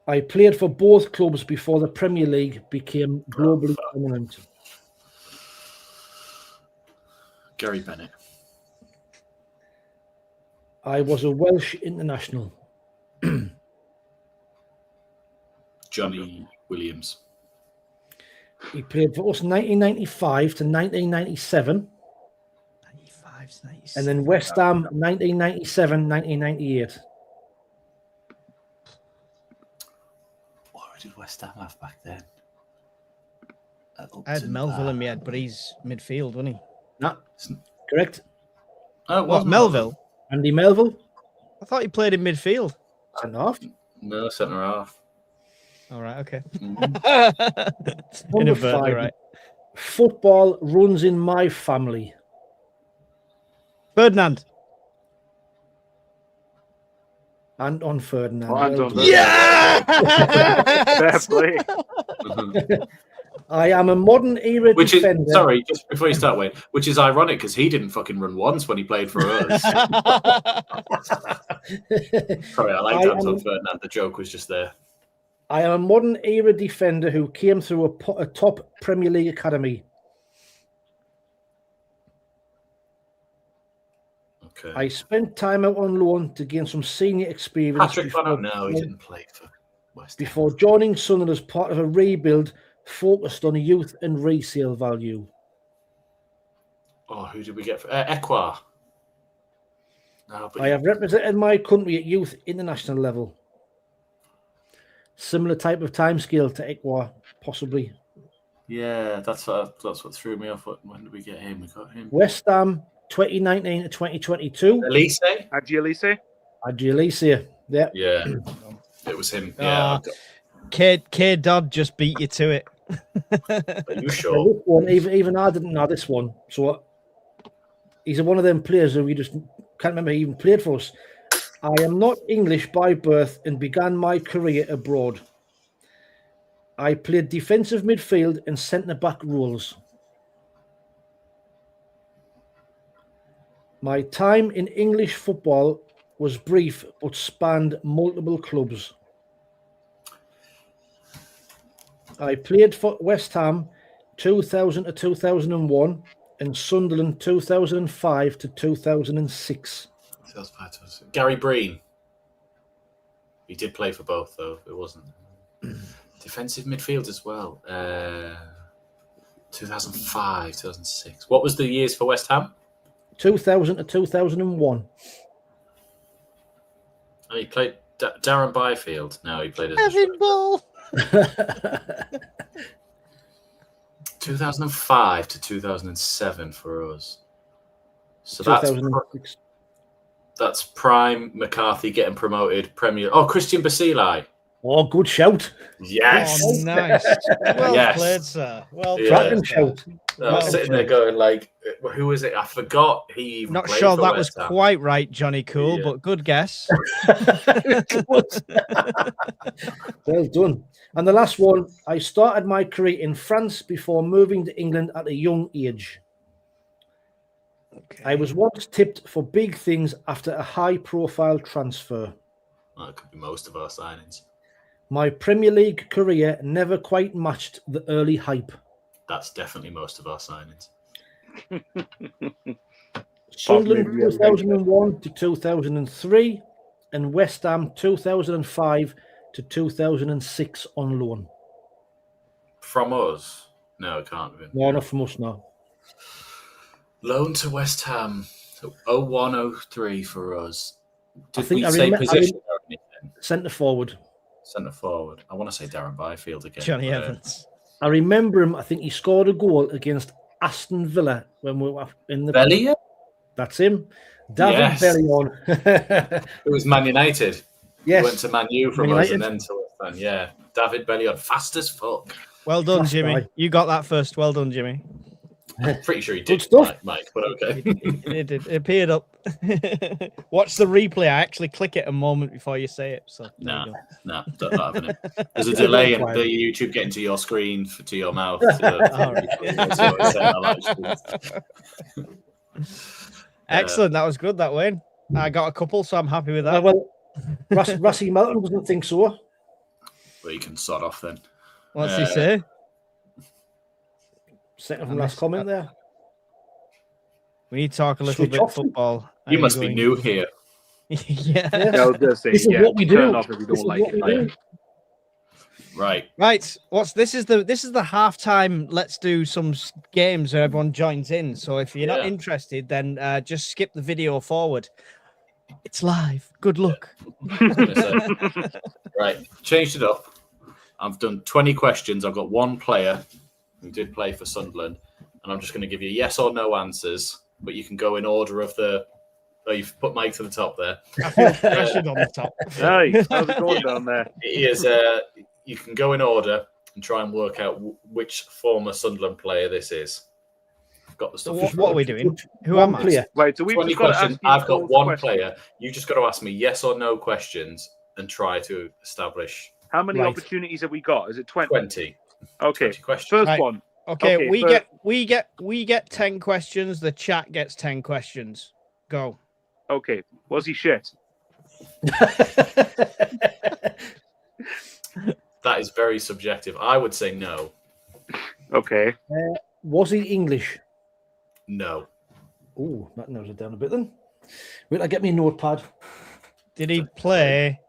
I played for both clubs before the Premier League became globally dominant. Gary Bennett. I was a Welsh international. Johnny Williams. He played for us 1995 to 1997. 95, 97. And then West Ham 1997, 1998. What did West Ham have back then? I had Melville in my head, but he's midfield, wasn't he? No, correct. Oh, What, Melville? Andy Melville. I thought he played in midfield. Centre half. No, centre half. All right, okay. Number 5. Right. Football runs in my family. Ferdinand. Anton Ferdinand. Oh, Anton Ferdinand. Yeah! Fair play. I am a modern era Which defender. is, sorry, just before you start, Wayne, which is ironic because he didn't fucking run once when he played for us. Sorry, I liked Anton Ferdinand. The joke was just there. I am a modern era defender who came through a top Premier League academy. Okay. I spent time out on loan to gain some senior experience. Patrick Van Owen, no, he didn't play for West Ham. Before joining Sunderland as part of a rebuild focused on youth and resale value. Oh, who did we get for Ekwar? No, but I have represented my country at youth international level. Similar type of timescale to Ekwar, possibly. yeah, that's what threw me off. When did we get him? We got him. West Ham, 2019 to 2022. Elise? Agielise? Agielise. Yeah. Yeah, it was him. Yeah, K Dodd just beat you to it. are you sure? This one, even I didn't know this one. So he's one of them players who we just can't remember he even played for us. I am not English by birth and began my career abroad. I played defensive midfield and centre-back roles. My time in English football was brief but spanned multiple clubs. I played for West Ham 2000 to 2001 and Sunderland 2005 to 2006. Gary Breen. He did play for both, though. It wasn't defensive midfield as well. 2005, 2006. What was the years for West Ham? 2000 to 2001. Oh, he played Darren Byfield. No, he played as Kevin Ball. 2005 to 2007 for us. So 2006. that's prime McCarthy getting promoted. Premier. Oh, Christian Basile. Oh, good shout. Yes. Oh, nice. Well Yes. played, sir. Well Yeah. played. Cracking sir. shout. I was Well sitting there played. going like, who was it? I forgot he even Not played sure for that was West Ham. quite right, Johnny Cool, Yeah. but good guess. Well done. And the last one, I started my career in France before moving to England at a young age. I was once tipped for big things after a high-profile transfer. Well, it could be most of our signings. My Premier League career never quite matched the early hype. That's definitely most of our signings. Sunderland Maybe, yeah, 2001 to 2003 and West Ham 2005 to 2006 on loan. From us? No, it can't have been. No, not from us now. Loan to West Ham. So 0103 for us. Did think we I say remem- I position or anything? Centre forward. Centre forward. I want to say Darren Byfield again. Johnny but, Evans. I remember him. I think he scored a goal against Aston Villa when we were in the. Bellion? That's him. David Yes. Bellion. It was Man United. Yes. He went to Man U from Man us and United. then to West Ham. Yeah. David Bellion. Fast as fuck. Well done, Fast Jimmy. guy. You got that first. Well done, Jimmy. Pretty sure he Good did, stuff. Mike, but okay. It did. It appeared up. Watch the replay. I actually click it a moment before you say it. So there you go. Nah, not having it. There's a delay in the YouTube getting to your screen to your mouth. All right. Excellent. That was good, that Wayne. I got a couple, so I'm happy with that. Well, Rassie Melton doesn't think so. Well, you can sod off then. What's he say? Second from last comment there. We need to talk a little Switch bit off. football. How You you must be going? new here. Yeah. Yeah, I was gonna say, This is yeah, what we do. turn off if you This don't is like what it. we do. Right. Right. This is the halftime. Let's do some games where everyone joins in. So if you're not Yeah. interested, then just skip the video forward. It's live. Good luck. I was gonna say. Right. Changed it up. I've done 20 questions. I've got one player who did play for Sunderland, and I'm just going to give you yes or no answers, but you can go in order of the. Oh, you've put Mike to the top there. I feel pressured on the top. Nice. How's it going down there? It is. You can go in order and try and work out which former Sunderland player this is. I've got the So stuff. what are we doing? Who One am I? player. Right, so we've 20 just got to questions. ask you I've got loads of one questions. player. You just got to ask me yes or no questions and try to establish How many Right. opportunities have we got? Is it 20? 20. Okay. 20 questions. First Right. one. Okay, Okay, we get 10 questions. The chat gets 10 questions. Go. Okay. Was he shit? That is very subjective. I would say no. Okay. Was he English? No. Oh, that narrows it down a bit then. Wait, I get me a notepad. Did he play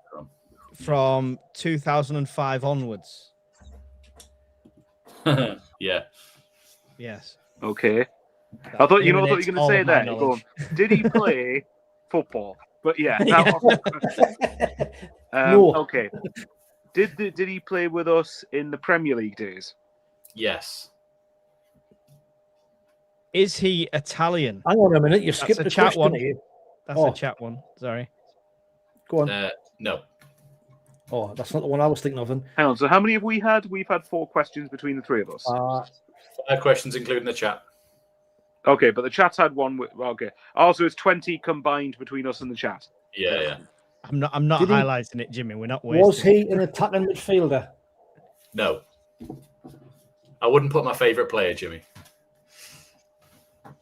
from 2005 onwards? Yeah. Yes. Okay. I thought you were eliminates going to all say of my that. You're going, did he play football? But yeah. That No. Okay. Did he play with us in the Premier League days? Yes. Is he Italian? Hang on a minute. You That's skipped a the chat question one. here. That's Oh. a chat one. Sorry. Go on. No. Oh, that's not the one I was thinking of then. Hang on. So how many have we had? We've had 4 questions between the 3 of us. 5 questions, including the chat. Okay, but the chat's had one. Okay. Also, it's 20 combined between us and the chat. Yeah. I'm not Did he- highlighting it, Jimmy. We're not wasting. Was he an attacking midfielder? No. I wouldn't put my favourite player, Jimmy.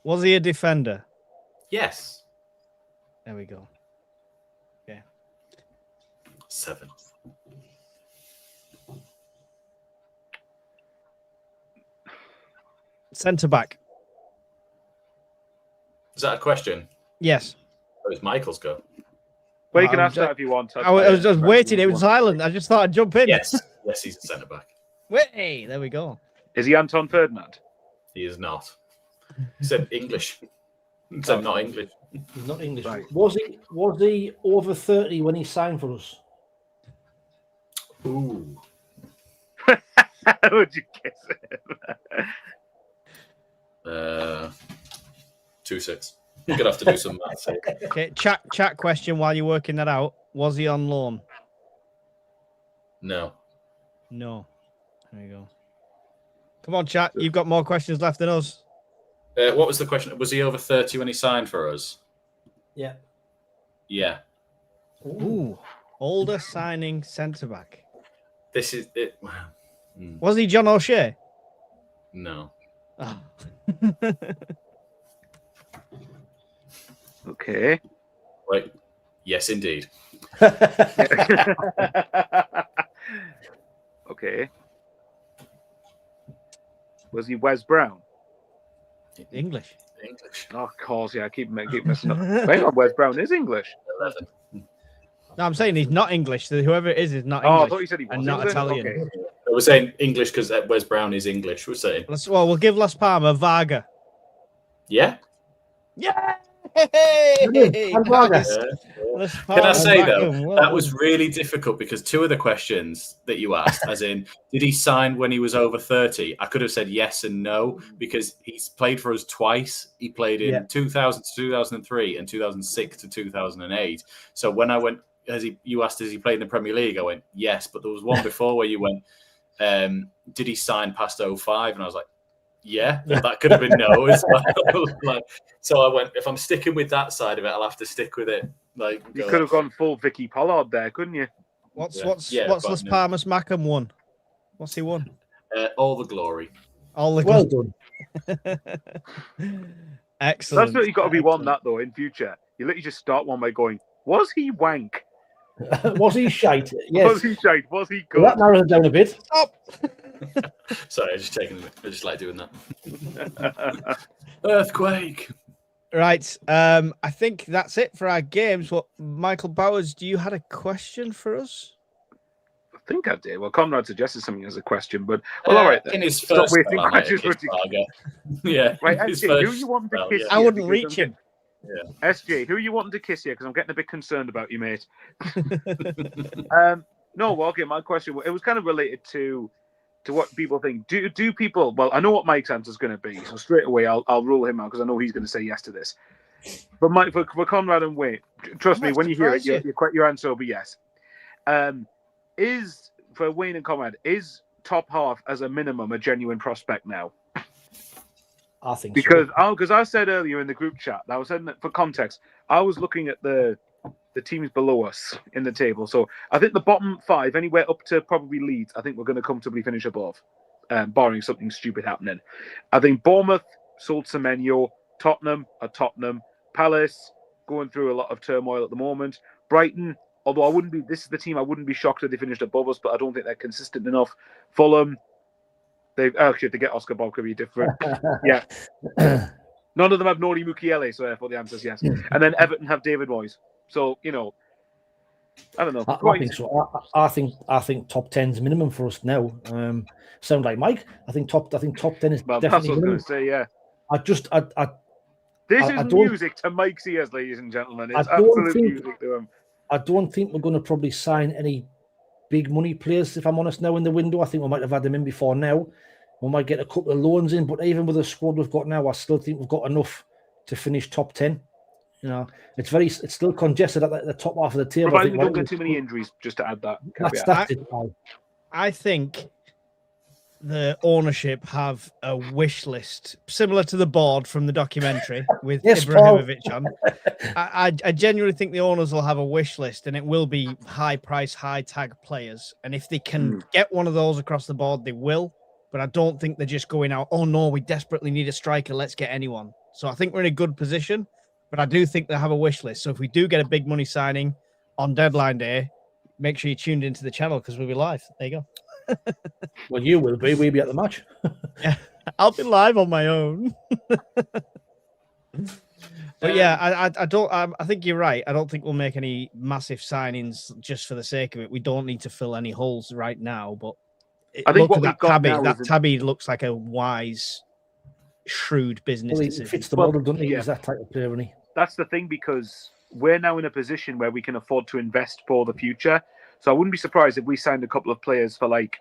Was he a defender? Yes. There we go. 7. Centre back. Is that a question? Yes. Oh, it's Michael's go. Well, you can I'm ask that if you want. I was just waiting. It was silent. I just thought I'd jump in. Yes. Yes, he's a centre back. Hey, there we go. Is he Anton Ferdinand? He is not. He said English. He said not English. He's not English. Right. Was he over 30 when he signed for us? Ooh. How would you guess it? 2-6. You're gonna have to do some maths. Okay, chat question while you're working that out. Was he on loan? No. No. There you go. Come on, chat. You've got more questions left than us. What was the question? Was he over 30 when he signed for us? Yeah. Yeah. Ooh, older signing centre back. This is it. Was he John O'Shea? No. Oh. Okay. Wait. Yes, indeed. Okay. Was he Wes Brown? English. English. Oh, of course, yeah. I keep messing up. Hang on, Wes Brown is English. 11. No, I'm saying he's not English. So whoever it is not Oh, English. I thought you said he was and not English. Italian. Okay. We're saying English because Wes Brown is English. We're saying. Well, we'll give Las Palmas Varga. Yeah. Yeah. And Varga. Nice. Las Can I Palmas say though, Mackem, well that done. was really difficult because two of the questions that you asked, as in, did he sign when he was over 30? I could have said yes and no because he's played for us twice. He played in 2000 to 2003 and 2006 to 2008. So when I went, you asked, has he played in the Premier League? I went, yes, but there was one before where you went, did he sign past 05? And I was like, yeah, but that could have been no as well. So I went, if I'm sticking with that side of it, I'll have to stick with it. Like You could have gone full Vicky Pollard there, couldn't you? What's but Las no. Palmas Mackem won? What's he won? All the glory. All the Well done. Excellent. That's what you got to be one that though in future. You literally just start one by going, was he wank? Was he shite? Yes. Was he shite? Was he good? Well, that narrows it down a bit. Stop. Sorry, I just like doing that. Earthquake. Right. I think that's it for our games. Well, Michael Bowers, do you had a question for us? I think I did. Well, Conrad suggested something as a question, but all right. Then. In his Stop first wasting spell, I might have questions. kissed Varga. Yeah. Right, his SJ, first who you want to spell, kiss? yeah. I wouldn't reach him. Yeah. SJ, who you wanting to kiss here? Because I'm getting a bit concerned about you, mate. No, well, okay. My question, it was kind of related to what people think. Do people? Well, I know what Mike's answer is going to be, so straight away I'll rule him out because I know he's going to say yes to this. But Mike, for Conrad and Wayne, trust me, when you hear it, your answer will be yes. Is for Wayne and Conrad, is top half as a minimum a genuine prospect now? I think Because so. I said earlier in the group chat, I was saying that for context, I was looking at the teams below us in the table. So I think the bottom five, anywhere up to probably Leeds, I think we're going to comfortably finish above, barring something stupid happening. I think Bournemouth sold Semenyo, Tottenham, Palace going through a lot of turmoil at the moment. Brighton, although this is the team I wouldn't be shocked if they finished above us, but I don't think they're consistent enough. Fulham, they get Oscar Bob could be different. Yeah. None of them have Nori Mukiele, so therefore the answer is yes. And then Everton have David Moyes. So, I don't know. I think so. I think top 10's minimum for us now. Sound like Mike? I think top 10 is Well, that's what I definitely was going minimum. to say, yeah. This is music to Mike's ears, ladies and gentlemen. It's I don't absolute think- music to him. I don't think we're going to probably sign any big money players, if I'm honest, now in the window. I think we might have had them in before now. We might get a couple of loans in, but even with the squad we've got now, I still think we've got enough to finish top 10. It's still congested at the top half of the table. Provided we don't get too many injuries, just to add that. That's it. I think the ownership have a wish list similar to the board from the documentary with Yes, Ibrahimovic on. I genuinely think the owners will have a wish list, and it will be high price, high tag players. And if they can get one of those across the board, they will. But I don't think they're just going out, oh no, we desperately need a striker, let's get anyone. So I think we're in a good position, but I do think they have a wish list. So if we do get a big money signing on deadline day, make sure you tuned into the channel because we'll be live. There you go. Well, you will be. We'll be at the match. Yeah, I'll be live on my own. But yeah, I think you're right. I don't think we'll make any massive signings just for the sake of it. We don't need to fill any holes right now, but I think look what at we've that got Tabby. now That is Tabby looks like a wise, shrewd business Well, he decision. fits the Well, model, doesn't he? yeah. He's that type of player, isn't he? That's the thing, because we're now in a position where we can afford to invest for the future. So I wouldn't be surprised if we signed a couple of players for like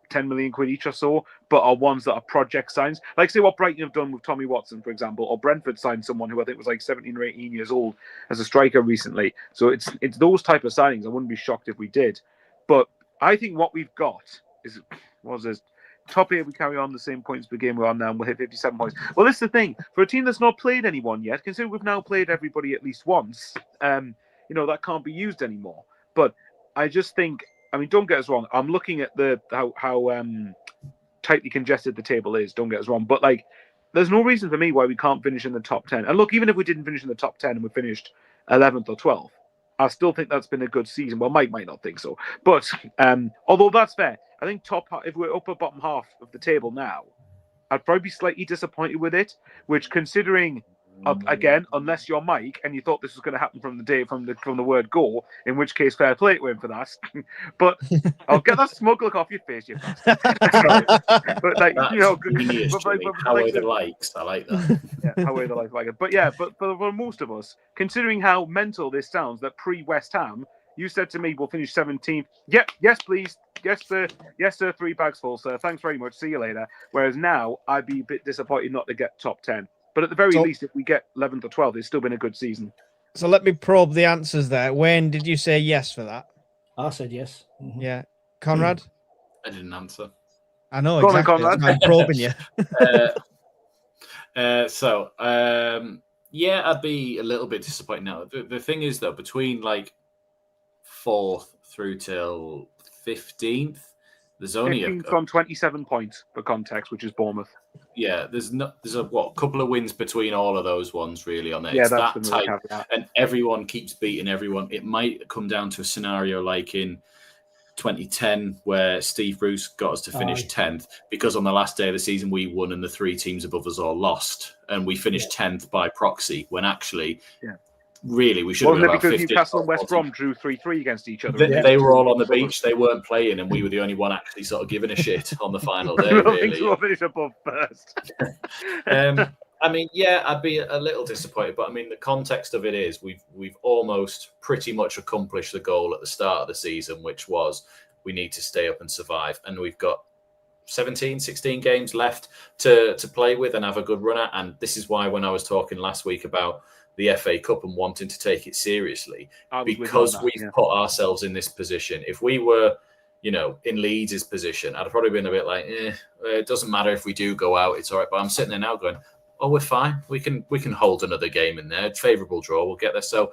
10 million quid each or so, but are ones that are project signs. Like, say, what Brighton have done with Tommy Watson, for example, or Brentford signed someone who I think was like 17 or 18 years old as a striker recently. So it's those type of signings. I wouldn't be shocked if we did. But I think what we've got is, what was this? Top 8, we carry on the same points per game we're on now, and we'll hit 57 points. Well, this is the thing. For a team that's not played anyone yet, considering we've now played everybody at least once, that can't be used anymore. But I just think, I mean, don't get us wrong. I'm looking at how tightly congested the table is. Don't get us wrong. But, like, there's no reason for me why we can't finish in the top 10. And look, even if we didn't finish in the top 10 and we finished 11th or 12th, I still think that's been a good season. Well, Mike might not think so. But although that's fair, I think if we're upper bottom half of the table now, I'd probably be slightly disappointed with it, which considering, again, unless you're Mike and you thought this was going to happen from the word go, in which case fair play to him for that. But I'll get that smug look off your face, you bastard. But like, genius, how are the likes? I like that. Yeah, how are the likes like it? But yeah, but for most of us, considering how mental this sounds, that pre-West Ham, you said to me, we'll finish 17th. Yep, yes, please. Yes, sir. Yes, sir. 3 bags full, sir. Thanks very much. See you later. Whereas now, I'd be a bit disappointed not to get top 10. But at the very least, if we get 11th or 12th, it's still been a good season. So let me probe the answers there. Wayne, did you say yes for that? I said yes. Mm-hmm. Yeah. Conrad? I didn't answer. I know, exactly. I'm probing you. Yeah, I'd be a little bit disappointed now. The thing is, though, between like 4th through till 15th, there's only 15th on 27 points for context, which is Bournemouth. Yeah, there's a couple of wins between all of those ones really on there. Yeah, it's that's that the tight, caveat. and everyone keeps beating everyone. It might come down to a scenario like in 2010 where Steve Bruce got us to finish 10th because on the last day of the season we won and the 3 teams above us all lost, and we finished 10th by proxy when actually really we should have been about 15th. Because Newcastle and West Brom drew 3-3 against each other. They were all on the beach, they weren't playing, and we were the only one actually sort of giving a shit on the final day. Really. We'll finish above first. I mean, yeah, I'd be a little disappointed, but I mean, the context of it is we've almost pretty much accomplished the goal at the start of the season, which was we need to stay up and survive, and we've got 16 games left to play with and have a good run at. And this is why when I was talking last week about the FA Cup and wanting to take it seriously, because we've put ourselves in this position. If we were, in Leeds' position, I'd have probably been a bit like, it doesn't matter if we do go out, it's all right. But I'm sitting there now going, oh, we're fine. We can hold another game in there. Favourable draw, we'll get there. So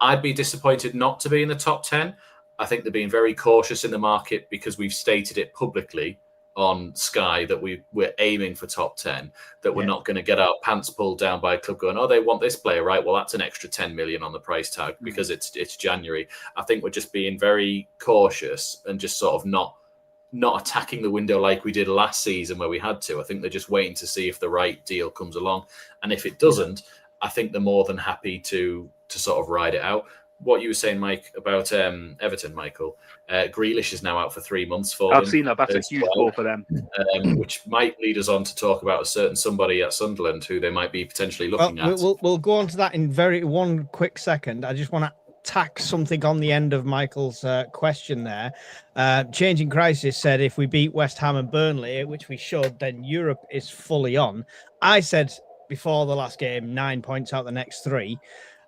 I'd be disappointed not to be in the top 10. I think they're being very cautious in the market because we've stated it publicly on Sky that we're aiming for top 10, that we're not going to get our pants pulled down by a club going, oh, they want this player, right? Well, that's an extra 10 million on the price tag because it's January. I think we're just being very cautious and just sort of not attacking the window like we did last season where we had to. I think they're just waiting to see if the right deal comes along. And if it doesn't, I think they're more than happy to sort of ride it out. What you were saying, Mike, about Everton, Michael, Grealish is now out for 3 months for them. I've seen that. That's a huge goal for them. Which might lead us on to talk about a certain somebody at Sunderland who they might be potentially looking at. We'll go on to that in one quick second. I just want to tack something on the end of Michael's question there. Changing Crisis said if we beat West Ham and Burnley, which we should, then Europe is fully on. I said before the last game, 9 points out the next 3.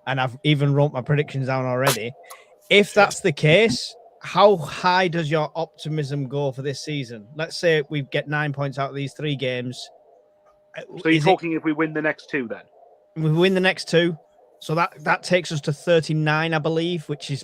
And I've even wrote my predictions down already. If that's the case, how high does your optimism go for this season? Let's say we get 9 points out of these 3 games. So you're talking if we win the next 2 then? We win the next 2. So that takes us to 39, I believe, which is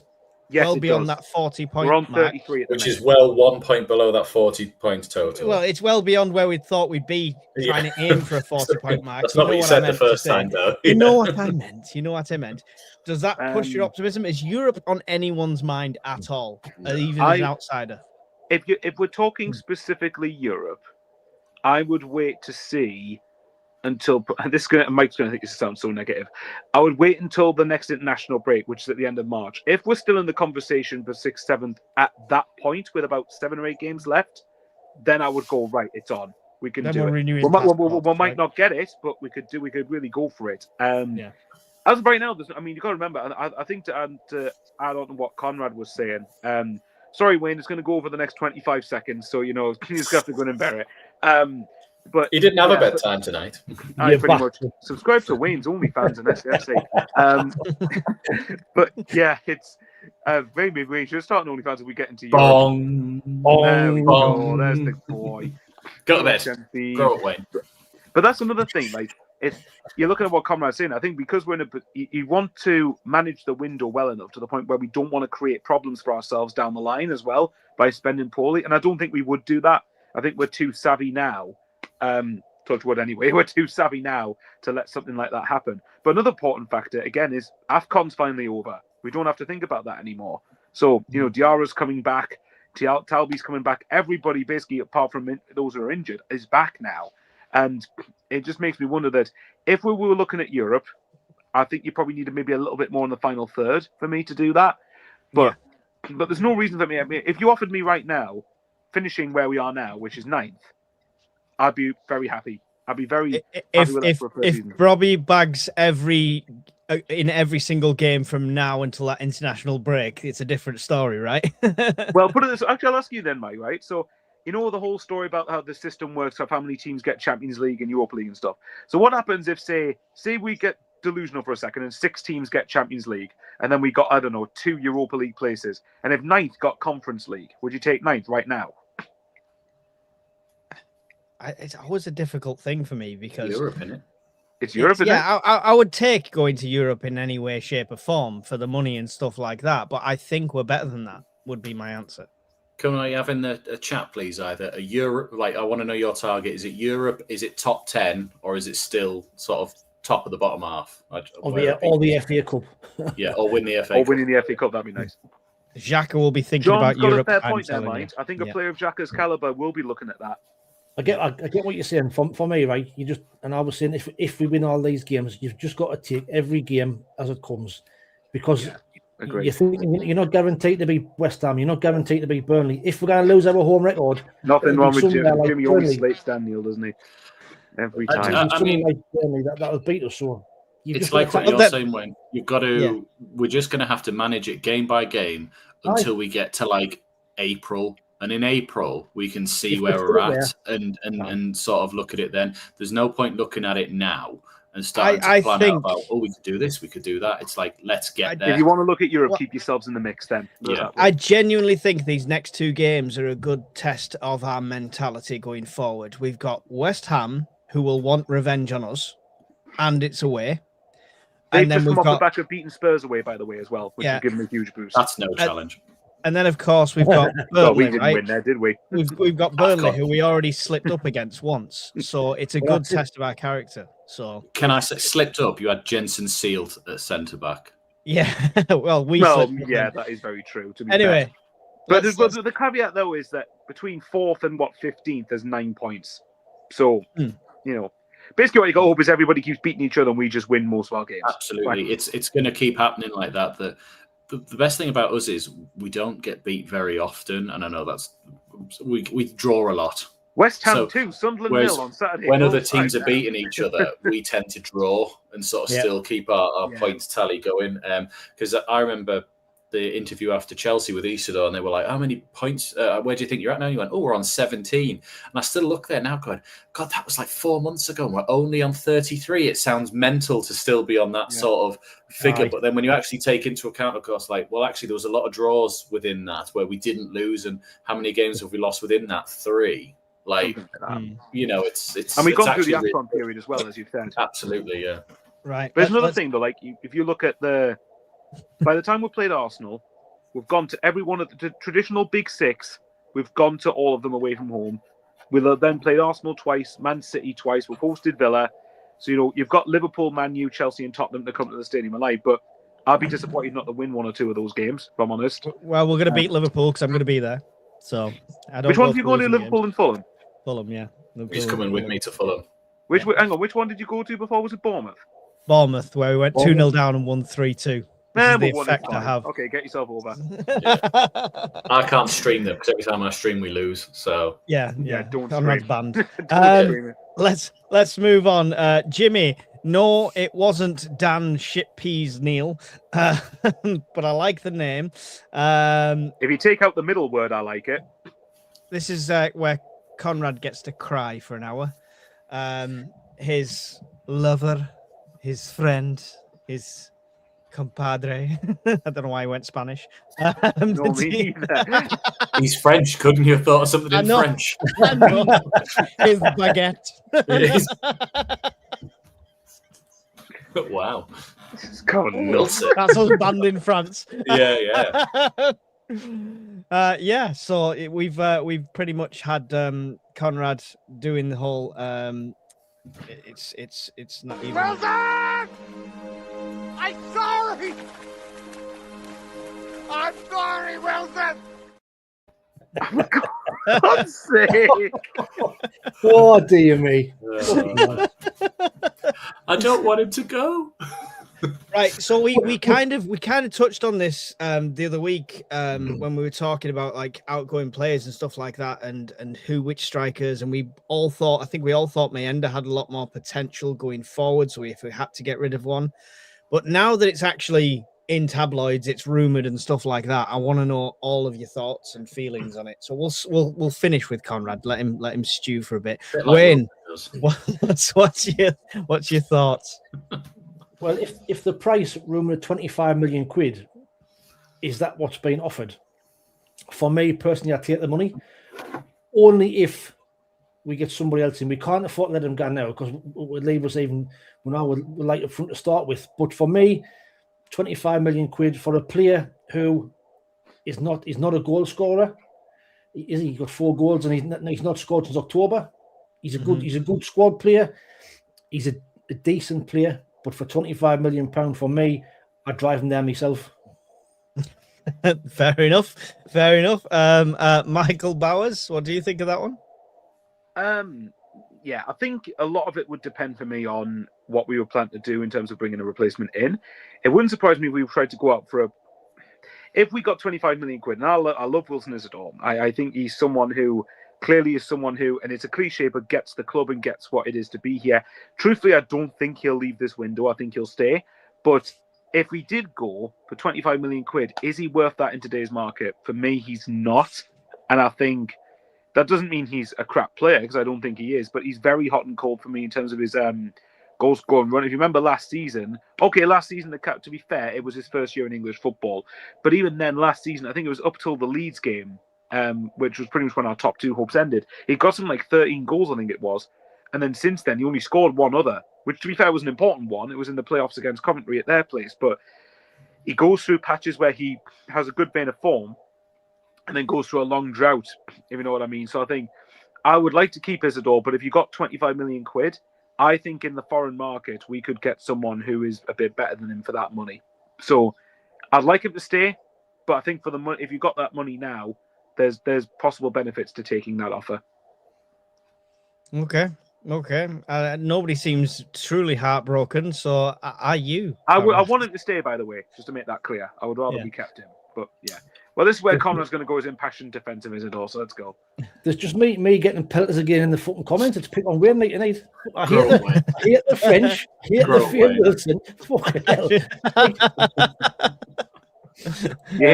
well beyond that 40-point We're on 33 mark, at the which minute. is well 1 point below that 40-point total. Well, it's well beyond where we thought we'd be trying to aim for a 40-point mark. That's not what you said the first time, though. You know what I meant. You know what I meant. Does that push your optimism? Is Europe on anyone's mind at all, even as an outsider? If we're talking specifically Europe, I would wait to see until Mike's going to think this sounds so negative. I would wait until the next international break, which is at the end of March. If we're still in the conversation for 6th, 7th at that point with about 7 or 8 games left, then I would go, right, it's on. We can do it. We might not get it, but we could really go for it. As of right now, you've got to remember, I think to add on to what Conrad was saying, Sorry, Wayne, it's going to go over the next 25 seconds, so you just have to go in and bear it. But He didn't have a bedtime tonight. I pretty much subscribe to Wayne's OnlyFans and SFC. But yeah, it's maybe we should start an OnlyFans if we get into Europe. Bong. There we go. There's the boy. Go to bed. Grow up, Wayne. But that's another thing. Like, you're looking at what Conrad's saying. I think because we're you want to manage the window well enough to the point where we don't want to create problems for ourselves down the line as well by spending poorly. And I don't think we would do that. I think we're too savvy now. Touch wood anyway. We're too savvy now to let something like that happen. But another important factor again is AFCON's finally over. We don't have to think about that anymore. So Diarra's coming back. Talby's coming back. Everybody basically, apart from those who are injured, is back now. And it just makes me wonder that if we were looking at Europe, I think you probably needed maybe a little bit more in the final third for me to do that. But there's no reason for me. I mean, if you offered me right now, finishing where we are now, which is 9th, I'd be very happy. I'd be very happy with that for a first season. Robbie bags in every single game from now until that international break, it's a different story, right? Well, put it this. Actually, I'll ask you then, Mike. Right? So the whole story about how the system works, of how many teams get Champions League and Europa League and stuff. So what happens if, say we get delusional for a second and 6 teams get Champions League, and then we got 2 Europa League places, and if 9th got Conference League, would you take 9th right now? It's always a difficult thing for me because Europe, isn't it? It's Europe, isn't it? Yeah, I would take going to Europe in any way, shape, or form for the money and stuff like that. But I think we're better than that, would be my answer. Can I have in a chat, please? Either a Europe, like I want to know your target. Is it Europe? Is it top 10, or is it still sort of top of the bottom half? Or the FA Cup. Yeah, or win the FA. Or winning the FA Cup, that'd be nice. Xhaka will be thinking John's about got Europe. a fair point there, Mike. I think a player of Xhaka's caliber will be looking at that. I get what you're saying. For me, right? I was saying if we win all these games, you've just got to take every game as it comes, because you're not guaranteed to beat West Ham. You're not guaranteed to beat Burnley. If we're going to lose our home record, nothing wrong with Jimmy. Like Jimmy always slates Daniel, doesn't he? Every time. I mean, like Burnley, that'll beat us. So it's like what you're saying, Wayne. You've got to. Yeah. We're just going to have to manage it game by game until we get to like April. And in April, we can see where we're at and sort of look at it then. There's no point looking at it now and starting to plan out about, we could do this, we could do that. It's like, let's get there. If you want to look at Europe, keep yourselves in the mix then. Yeah. I genuinely think these next 2 games are a good test of our mentality going forward. We've got West Ham, who will want revenge on us, and it's away. They've and then just we've come got off the back of beating Spurs away, by the way, as well, which has given them a huge boost. That's no challenge. And then, of course, we've got Burnley, well, we didn't win there, did we? We've got Burnley, who we already slipped up against once. So it's a good test of our character. So can I say, slipped up? You had Jensen sealed at centre-back. Yeah. Well, that is very true. To be fair. But the caveat, though, is that between 4th and 15th, there's 9 points. So, basically what you got to hope is everybody keeps beating each other and we just win most of our games. Absolutely. Right. It's going to keep happening like that. The best thing about us is we don't get beat very often, and I know we draw a lot. West Ham too, Sunderland 0 on Saturday. When other teams are beating each other, we tend to draw and sort of still keep our points tally going. Because I remember the interview after Chelsea with Isidore, and they were like, "How many points? Where do you think you're at now?" And you went, "Oh, we're on 17." And I still look there now, going, "God, that was like 4 months ago. And we're only on 33." It sounds mental to still be on that sort of figure, but then when you actually take into account, of course, like, well, actually, there was a lot of draws within that where we didn't lose, and how many games have we lost within that? 3. Like, it's and we've gone through the AFCON period as well, as you've said. Absolutely, yeah. Right. But there's another thing, though. Like, if you look at by the time we played Arsenal, we've gone to every one of the traditional big 6. We've gone to all of them away from home. We'll then played Arsenal twice, Man City twice. We've hosted Villa. So, you've got Liverpool, Man U, Chelsea and Tottenham to come to the Stadium alive. But I'll be disappointed not to win 1 or 2 of those games, if I'm honest. Well, we're going to beat Liverpool because I'm going to be there. So, which one do you go to, Liverpool and Fulham? Fulham, yeah. He's coming with me to Fulham. Hang on, which one did you go to before? Was it Bournemouth? Bournemouth, where we went 2-0 down and won 3-2. The effect I have. Okay, get yourself over. I can't stream them because every time I stream, we lose. So don't. I'm not banned. Let's move on. Jimmy, No, it wasn't Dan Shitpeas Neil, but I like the name. If you take out the middle word, I like it. This is where Conrad gets to cry for an hour. His lover, his friend, his compadre. I don't know why he went Spanish. No, me neither. He's French. Couldn't you have thought of something in French? I know. His baguette. It is. Wow. It's going nuts. That's us banned in France. Yeah. So we've pretty much had Conrad doing the whole it's not even Wilson! I'm sorry! I'm sorry, Wilson! God's sake. Oh, dear me. I don't want him to go. right. So we kind of touched on this the other week when we were talking about like outgoing players and stuff like that, and which strikers, and we all thought Mayenda had a lot more potential going forward. So if we had to get rid of one, but now that it's actually in tabloids, it's rumored and stuff like that, I want to know all of your thoughts and feelings on it. So we'll finish with Conrad. Let him stew for a bit. Wayne, what's your thoughts? Well, if the price rumored 25 million quid, is that what's being offered? For me personally, I take the money. Only if we get somebody else in. We can't afford to let him go now because it would leave us even when I would like up front to start with. But for me, 25 million quid for a player who is not a goal scorer. He got 4 goals and he's not scored since October. He's a good squad player. He's a decent player, but for 25 million pound for me, I'd drive him there myself. Fair enough. Michael Bowers, what do you think of that one? Yeah, I think a lot of it would depend for me on what we were planning to do in terms of bringing a replacement in. It wouldn't surprise me if we tried to go out for if we got 25 million quid, and I love Wilson Isidore. I think he's someone who clearly is someone who, and it's a cliche, but gets the club and gets what it is to be here. Truthfully, I don't think he'll leave this window. I think he'll stay. But if we did go for 25 million quid, is he worth that in today's market? For me, he's not. And I think that doesn't mean he's a crap player, because I don't think he is, but he's very hot and cold for me in terms of his goal scoring run. If you remember last season, to be fair, it was his first year in English football. But even then, last season, I think it was up till the Leeds game, which was pretty much when our top 2 hopes ended. He got something like 13 goals, I think it was. And then since then, he only scored one other, which, to be fair, was an important one. It was in the playoffs against Coventry at their place. But he goes through patches where he has a good vein of form and then goes through a long drought, if you know what I mean. So I think I would like to keep Isidore, but if you got 25 million quid, I think in the foreign market, we could get someone who is a bit better than him for that money. So I'd like him to stay, but I think for the money, if you got that money now, there's possible benefits to taking that offer. Okay. Nobody seems truly heartbroken. So are you? I want him to stay, by the way, just to make that clear. I would rather be kept him. But yeah. Well, this is where Conrad's going to go as impassioned defensive Isidore, so let's go. There's just me getting pelters again in the fucking comments. It's pick on Wayne night tonight. I hate the French. I hate the Fiat Wilson. Fucking hell. You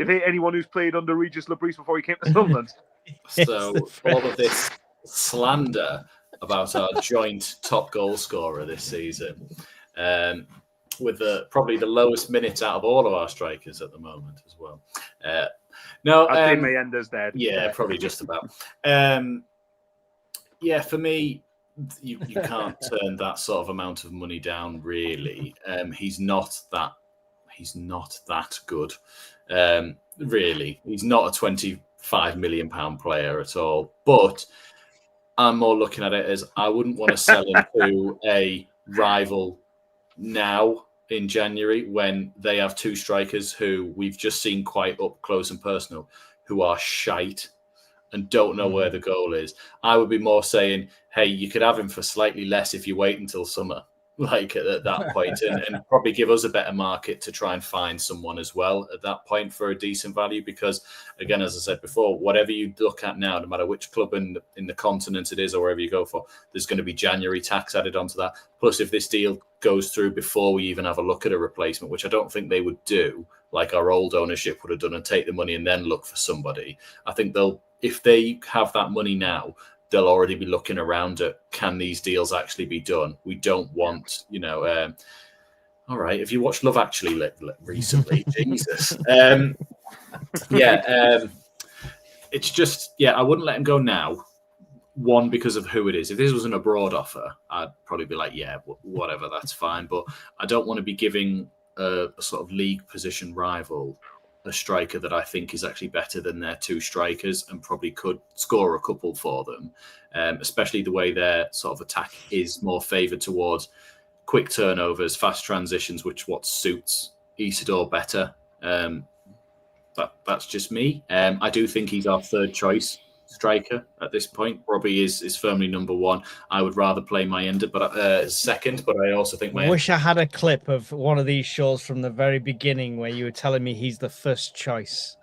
hate anyone who's played under Regis Labrise before he came to Sunderland. So all of this slander about our joint top goal scorer this season, with probably the lowest minutes out of all of our strikers at the moment as well. No, I think Mayenda's there. Yeah, probably just about. Yeah, for me, you can't turn that sort of amount of money down. Really, he's not that good. Really, he's not a £25 million player at all. But I'm more looking at it as I wouldn't want to sell him to a rival now in January when they have 2 strikers who we've just seen quite up close and personal, who are shite and don't know where the goal is. I would be more saying, hey, you could have him for slightly less if you wait until summer. like at that point, and probably give us a better market to try and find someone as well at that point for a decent value. Because again, as I said before, whatever you look at now, no matter which club in the continent it is or wherever you go for, there's going to be January tax added onto that. Plus, if this deal goes through before we even have a look at a replacement, which I don't think they would do, like our old ownership would have done, and take the money and then look for somebody, I think if they have that money now, they'll already be looking around at, can these deals actually be done? We don't want, all right, if you watched Love Actually recently, Jesus. It's just, I wouldn't let him go now. One, because of who it is. If this was an abroad offer, I'd probably be like, yeah, whatever, that's fine. But I don't want to be giving a sort of league position rival a striker that I think is actually better than their two strikers and probably could score a couple for them, especially the way their sort of attack is more favoured towards quick turnovers, fast transitions, which what suits Isidore better. That's just me. I do think he's our third choice striker at this point. Robbie is firmly number one. I would rather play Mayenda but second, but I also think I wish I had a clip of one of these shows from the very beginning where you were telling me he's the first choice.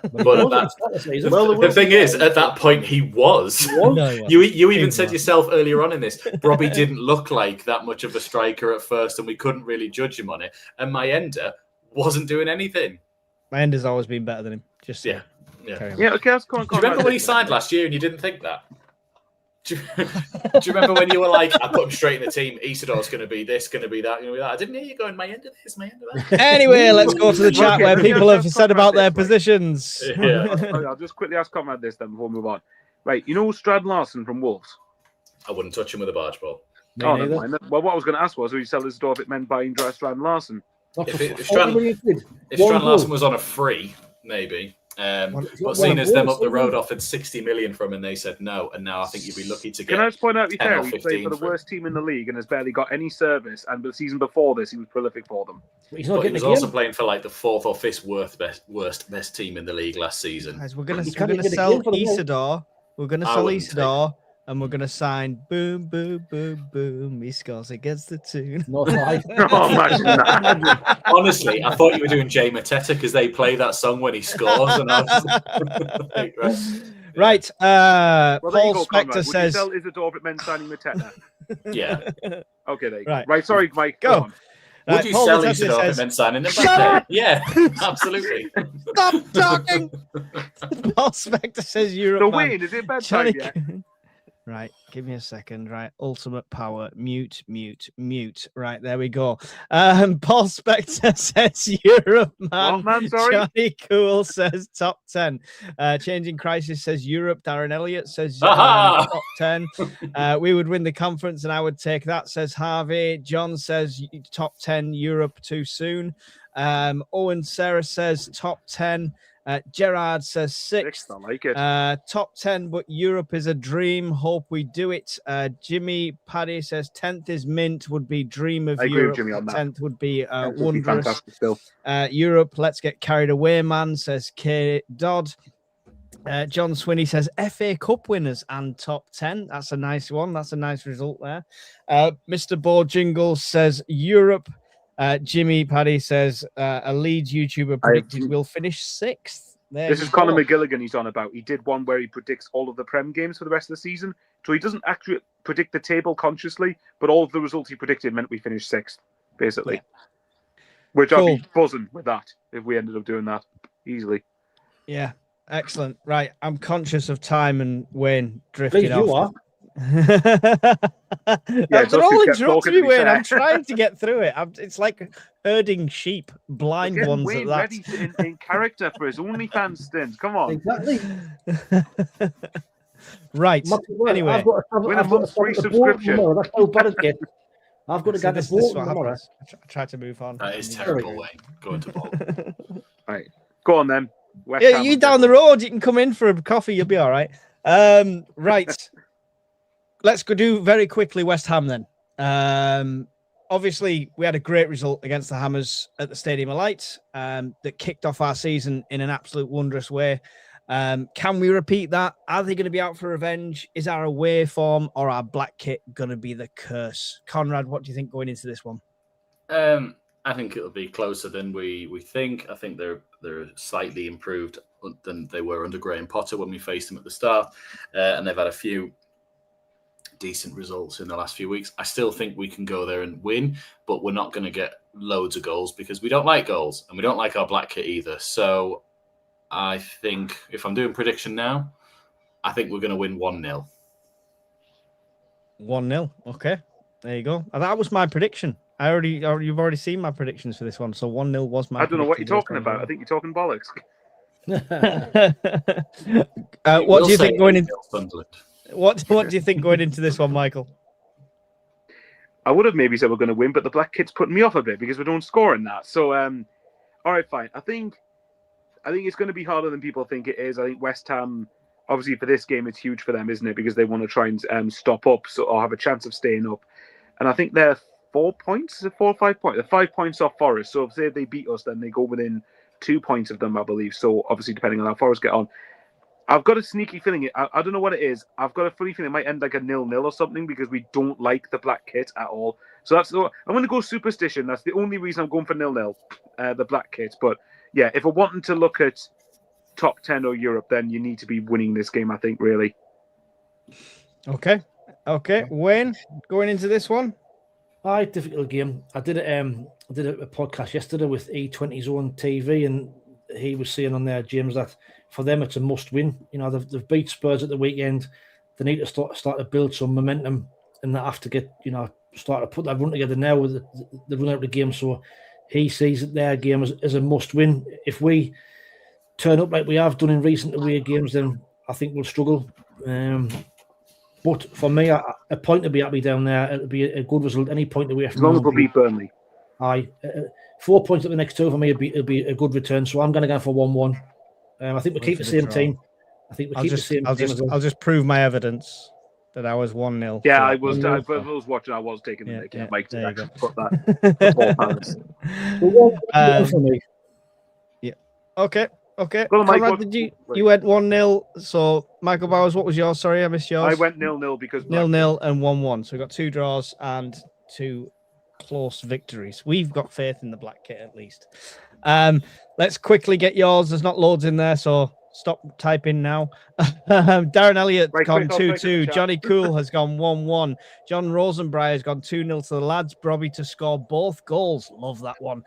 But the thing is, at that point, he was. No, you even said yourself earlier on in this, Robbie didn't look like that much of a striker at first, and we couldn't really judge him on it. And Mayenda wasn't doing anything. Mayenda's always been better than him. Yeah. Okay, let's go on. Do you remember when he signed last year and you didn't think that? Do you remember when you were like, I put him straight in the team, Isidore's going to be this, going to be that, going to be that? I didn't hear you going, Mayenda this, Mayenda that. Anyway, let's go to the chat where people have said about their positions. Yeah. I'll just quickly ask comment this then before we move on. Right, you know Strad Larson from Wolves? I wouldn't touch him with a barge ball. Never mind. Well, what I was going to ask was, would you sell Isidore if it meant buying Strad Larson? If Strad Larson was on a free, maybe. But seeing as them up the road offered 60 million from him, and they said no, and now I think you'd be lucky to get. Can I just point out, he played for the from worst team in the league and has barely got any service. And the season before this, he was prolific for them. But he was also playing for like the fourth or fifth worst team in the league last season. Guys, we're gonna sell Isidore. We're gonna sell Isidore. And we're going to sign boom, boom, boom, boom. He scores against the tune. Honestly, I thought you were doing Jay Mateta because they play that song when he scores. And I was right. Paul Spector says... Would you sell Isidore if it meant signing Mateta? Yeah. Okay, there you go. Right, sorry, Mike. Go on. Would you sell Isidore if it meant signing him? Yeah, absolutely. Stop talking! Paul Spector says Europe. The win, is it bedtime yet? Right, give me a second. Right, ultimate power, mute. Right, there we go. Paul Spector says Europe, man. What, man? Sorry. Johnny Cool says top 10. Changing Crisis says Europe. Darren Elliott says top 10. We would win the conference, and I would take that. Says Harvey. John says top 10. Europe too soon. Owen Sarah says top 10. Gerard says sixth. I like it. Top 10, but Europe is a dream. Hope we do it. Jimmy Paddy says 10th is mint. Would be dream of I agree Europe. with Jimmy on that. 10th would be Would wondrous. be fantastic still. Europe, let's get carried away, man. Says K Dodd. John Swinney says FA Cup winners and top 10. That's a nice one. That's a nice result there. Mr. Bo Jingles says Europe. Jimmy Paddy says a Leeds YouTuber predicted we'll finish sixth. This is Conor McGilligan he's on about. He did one where he predicts all of the Prem games for the rest of the season. So he doesn't actually predict the table consciously, but all of the results he predicted meant we finished sixth, basically. Yeah. Which I'd be buzzing with that if we ended up doing that easily. Yeah, excellent. Right, I'm conscious of time and Wayne drifting off. You are. They're all interrupting me, Wayne. I'm trying to get through it. It's like herding sheep, blind ones Wayne at that. Ready in character for his OnlyFans stint. Come on. Exactly. Right. Anyway, I've got a free subscription. That's how bad it gets. I've got to get this the is ball what tomorrow. happens. I try to move on. That is terrible, Wayne. Going to ball. Right. Go on then. Yeah, you down the road. You can come in for a coffee. You'll be all right. Right. Let's go do very quickly West Ham then. Obviously, we had a great result against the Hammers at the Stadium of Light that kicked off our season in an absolute wondrous way. Can we repeat that? Are they going to be out for revenge? Is our away form or our black kit going to be the curse? Conrad, what do you think going into this one? I think it'll be closer than we think. I think they're slightly improved than they were under Graham Potter when we faced them at the start, and they've had a few decent results in the last few weeks. I still think we can go there and win, but we're not going to get loads of goals because we don't like goals and we don't like our black kit either. So I think if I'm doing prediction now, I think we're going to win 1-0. 1-0. Okay, there you go. That was my prediction. You've already seen my predictions for this one. So 1-0 was my. I don't know what you're talking about. I think you're talking bollocks. What do you think going into Sunderland? What do you think going into this one, Michael? I would have maybe said we're going to win, but the black kit's putting me off a bit because we don't score in that. So, all right, fine. I think it's going to be harder than people think it is. I think West Ham, obviously for this game, it's huge for them, isn't it? Because they want to try and stop up or have a chance of staying up. And I think they're 4 points. Is it 4 or 5 points? They're 5 points off Forest. So if they beat us, then they go within 2 points of them, I believe. So obviously, depending on how Forest get on. I've got a sneaky feeling. I don't know what it is. I've got a funny feeling it might end like a 0-0 or something because we don't like the black kit at all. So I'm going to go superstition. That's the only reason I'm going for 0-0, the black kit. But yeah, if we're wanting to look at top 10 or Europe, then you need to be winning this game, I think, really. Okay. Wayne, going into this one? Difficult game. I did a podcast yesterday with E20's own TV, and he was saying on there, James, that for them it's a must-win. You know, they've beat Spurs at the weekend. They need to start to build some momentum, and they have to get start to put that run together now with the run out of the game. So he sees that their game as a must-win. If we turn up like we have done in recent away games, then I think we'll struggle. But for me, a point to be happy down there. It'll be a good result. Any point away from as long as we beat Burnley. 4 points at the next two for me. It'll be a good return. So I'm going to go for 1-1. I think we keep the same team. I think we keep the same team. I'll just prove my evidence that I was 1-0. Yeah, I was watching. I was taking the Nick. Mike to actually put that. For me. Yeah. Okay. Well, Mike, Conrad, you went 1-0. So Michael Bowers, what was yours? Sorry, I missed yours. I went 0-0 because 0-0 and 1-1. So we got 2 draws and 2 close victories. We've got faith in the black kit at least. Let's quickly get yours. There's not loads in there, so stop typing now. Darren Elliott's gone 2-2. Johnny Cool has gone 1-1. John Rosenbrier has gone 2-0 to the lads. Brobby to score both goals. Love that one.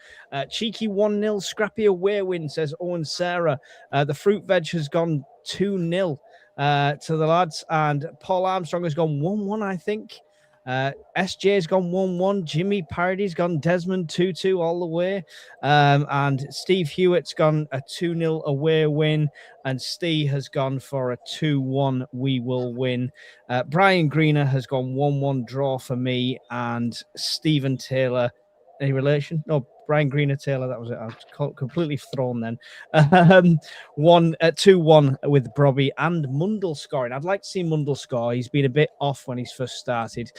Cheeky 1-0. Scrappy away win, says Owen Sarah. The Fruit Veg has gone 2-0 to the lads. And Paul Armstrong has gone 1-1, I think. SJ's gone 1-1. Jimmy Parody's gone Desmond 2-2 all the way. And Steve Hewitt's gone a 2-0 away win. And Steve has gone for a 2-1 we will win. Brian Greener has gone 1-1 draw for me. And Stephen Taylor, any relation? No, Brian Greener Taylor, that was it. I was completely thrown then. 2-1 with Brobby and Mundell scoring. I'd like to see Mundell score. He's been a bit off when he's first started.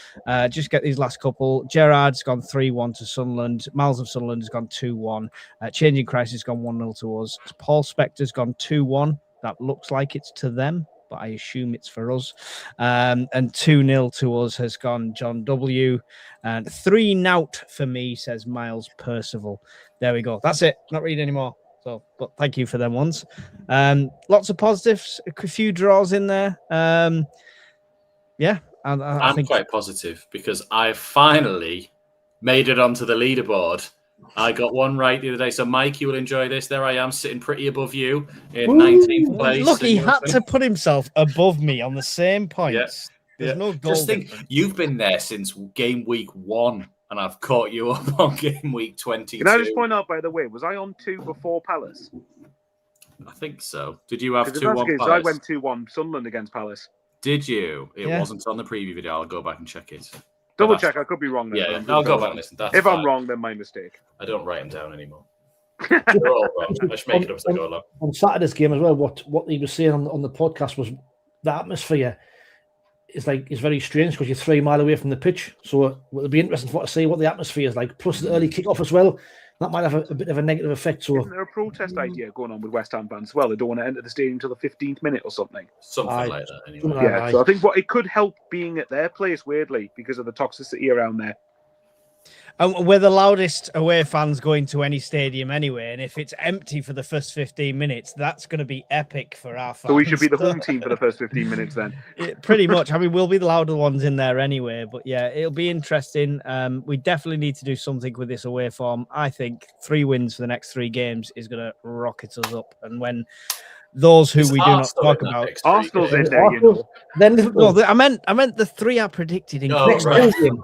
Just get these last couple. Gerrard's gone 3-1 to Sunderland. Miles of Sunderland has gone 2-1. Changing Crisis has gone 1-0 to us. Paul Spector's gone 2-1. That looks like it's to them, but I assume it's for us. And 2-0 to us has gone John W. And 3-0 for me, says Miles Percival. There we go. That's it. Not reading anymore. So, but thank you for them ones. Lots of positives, a few draws in there. Yeah. I'm quite positive because I finally made it onto the leaderboard. I got one right the other day. So, Mike, you will enjoy this. There I am, sitting pretty above you in 19th place. Look, he had to put himself above me on the same points. Yes. There's no goal. Just think, you've been there since game week 1, and I've caught you up on game week 22. Can I just point out, by the way, was I on 2 before Palace? I think so. Did you have 2-1 Palace? I went 2-1 Sunderland against Palace. Did you? It wasn't on the preview video. I'll go back and check it. Double check. I could be wrong there. Yeah, I'll go back and listen. If I'm wrong, then my mistake. I don't write them down anymore. They're all wrong. I just make it up as I go along. On Saturday's game as well, what he was saying on the podcast was the atmosphere is very strange because you're 3 miles away from the pitch. So it'll be interesting to see what the atmosphere is like. Plus the early kick-off as well. That might have a bit of a negative effect. So Isn't there a protest idea going on with West Ham fans as well? They don't want to enter the stadium until the 15th minute or something. Something Aye. like that, anyway. Something like Yeah, that. so I think it could help being at their place, weirdly, because of the toxicity around there. And we're the loudest away fans going to any stadium anyway. And if it's empty for the first 15 minutes, that's going to be epic for our fans. So we should be the home team for the first 15 minutes then. Pretty much. I mean, we'll be the louder ones in there anyway. But yeah, it'll be interesting. We definitely need to do something with this away form. I think 3 wins for the next 3 games is going to rocket us up. And when those who Is we do not Arsenal talk in that about, next week? Arsenal's in there, you know. Then Liverpool. no, I meant the 3 are predicted in Oh, Next right. game.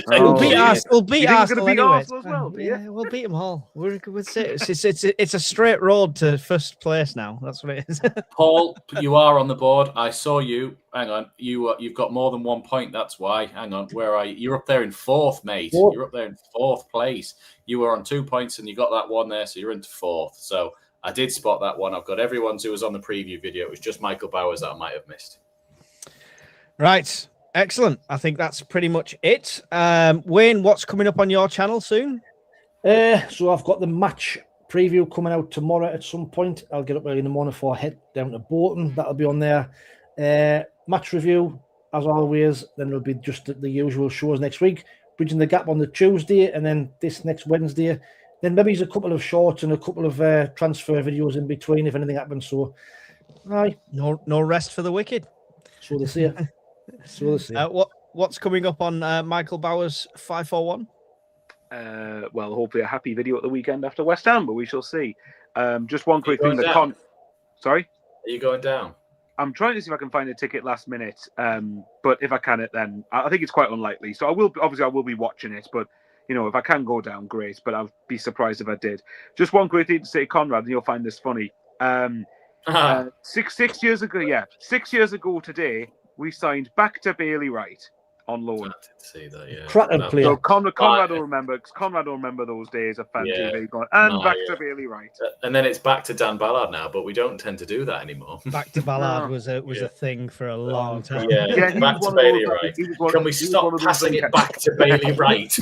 We'll beat Oh. Arsenal. We'll beat You think we're Arsenal gonna beat anyway. Arsenal as well, do you? Yeah, we'll beat them all. We'll say it's a straight road to first place now. That's what it is. Paul, you are on the board. I saw you. Hang on. You've got more than 1 point. That's why. Hang on. Where are you? You're up there in 4th, mate. Fourth. You're up there in 4th place. You were on 2 points and you got that one there, so you're into 4th. So I did spot that one. I've got everyone who was on the preview video. It was just Michael Bowers that I might have missed. Right. Excellent. I think that's pretty much it. Wayne, what's coming up on your channel soon? So I've got the match preview coming out tomorrow at some point. I'll get up early in the morning before I head down to Bolton. That'll be on there. Match review, as always. Then there'll be just the usual shows next week. Bridging the Gap on the Tuesday, and then this next Wednesday. Then maybe there's a couple of shorts and a couple of transfer videos in between if anything happens. So, aye. No rest for the wicked. So they say. So they say. What's coming up on Michael Bowers 541? Well, hopefully a happy video at the weekend after West Ham, but we shall see. Just one quick thing. Sorry? Are you going down? I'm trying to see if I can find a ticket last minute, but if I can, then I think it's quite unlikely. So I will be watching it, but if I can go down, great. But I'd be surprised if I did. Just one quick thing to say, Conrad, and you'll find this funny. 6 years ago, 6 years ago today, we signed back to Bailey Wright on loan. I did see that, yeah. Cracking player. So Conrad will remember. Conrad will remember those days of fan TV going back to Bailey Wright. And then it's back to Dan Ballard now, but we don't tend to do that anymore. Back to Ballard was a thing for a long time. Yeah, back to Bailey Wright. Can we stop passing it back to Bailey Wright?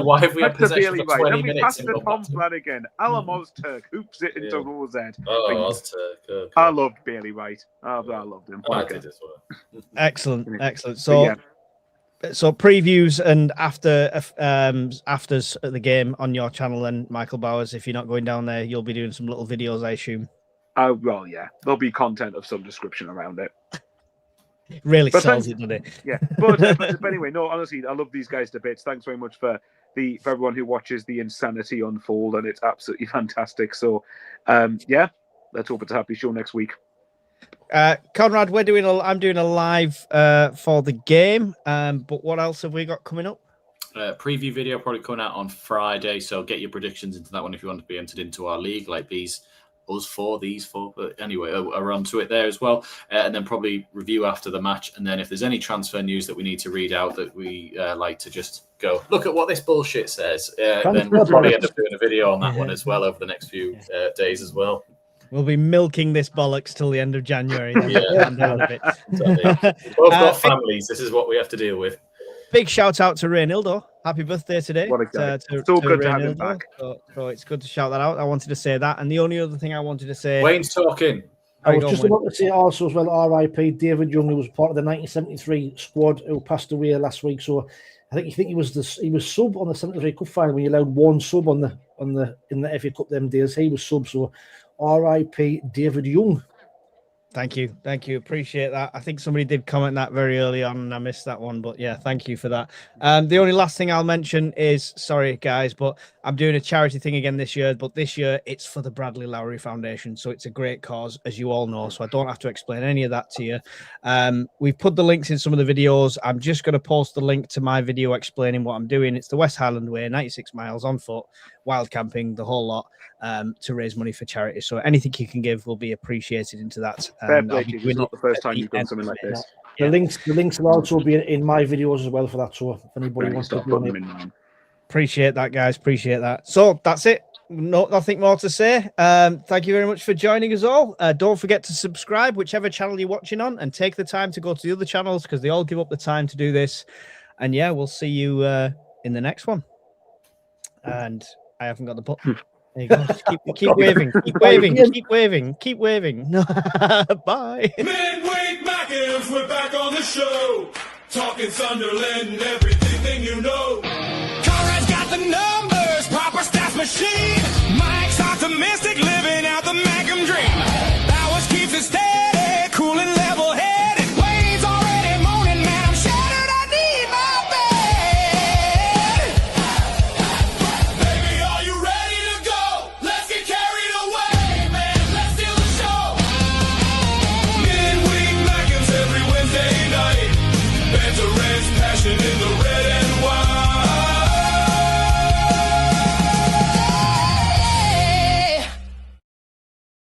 Why have we had possession for 20 minutes? Pass it to Tom Flanagan. Alan Ozturk hoops it into Rosette. Oh, Ozturk. Okay. I loved Bailey Wright. I loved him. I did as well. Excellent. So previews and afters at the game on your channel, then Michael Bowers. If you're not going down there, you'll be doing some little videos, I assume. Well, yeah, there'll be content of some description around it. Really sells it, doesn't it? Yeah, but anyway, no, honestly, I love these guys to bits. Thanks very much for everyone who watches the insanity unfold, and it's absolutely fantastic. So, let's hope it's a happy show next week. Conrad, I'm doing a live for the game. But what else have we got coming up? Preview video probably coming out on Friday, so get your predictions into that one if you want to be entered into our league, like these four. But anyway, are onto it there as well, and then probably review after the match. And then if there's any transfer news that we need to read out that we like to just go look at what this bullshit says, then we'll probably end up doing a video on that one as well over the next few days as well. We'll be milking this bollocks till the end of January. Then We've both got families. This is what we have to deal with. Big shout out to Reynildo. Happy birthday today. What a guy. So good to have him back. So it's good to shout that out. I wanted to say that. And the only other thing I wanted to say... Wayne's talking. I was just about to say also as well, R.I.P. David Young, who was part of the 1973 squad, who passed away last week. So I think he was sub on the 73 Cup final when you allowed one sub in the FA Cup them days. He was sub. So R.I.P. David Young. Thank you. Appreciate that. I think somebody did comment that very early on and I missed that one, but yeah, thank you for that. The only last thing I'll mention is, sorry guys, but I'm doing a charity thing again this year, but this year it's for the Bradley Lowry Foundation. So it's a great cause, as you all know, so I don't have to explain any of that to you. We've put the links in some of the videos. I'm just going to post the link to my video explaining what I'm doing. It's the West Highland Way, 96 miles on foot, wild camping, the whole lot, to raise money for charity. So anything you can give will be appreciated into that. Fair play to you. It's not the first time you've done something like this. Yeah. The links will also be in my videos as well for that. So if anybody wants to put them in mind. Appreciate that, guys. Appreciate that. So that's it. Nothing more to say. Thank you very much for joining us all. Don't forget to subscribe, whichever channel you're watching on, and take the time to go to the other channels because they all give up the time to do this. And yeah, we'll see you in the next one. And I haven't got the button. There you go. Just keep waving. Keep waving. Keep waving. Keep waving. Bye. Midweek Mackems, we're back on the show. Talking Sunderland and everything you know. Conrad's got the numbers, proper stats machine.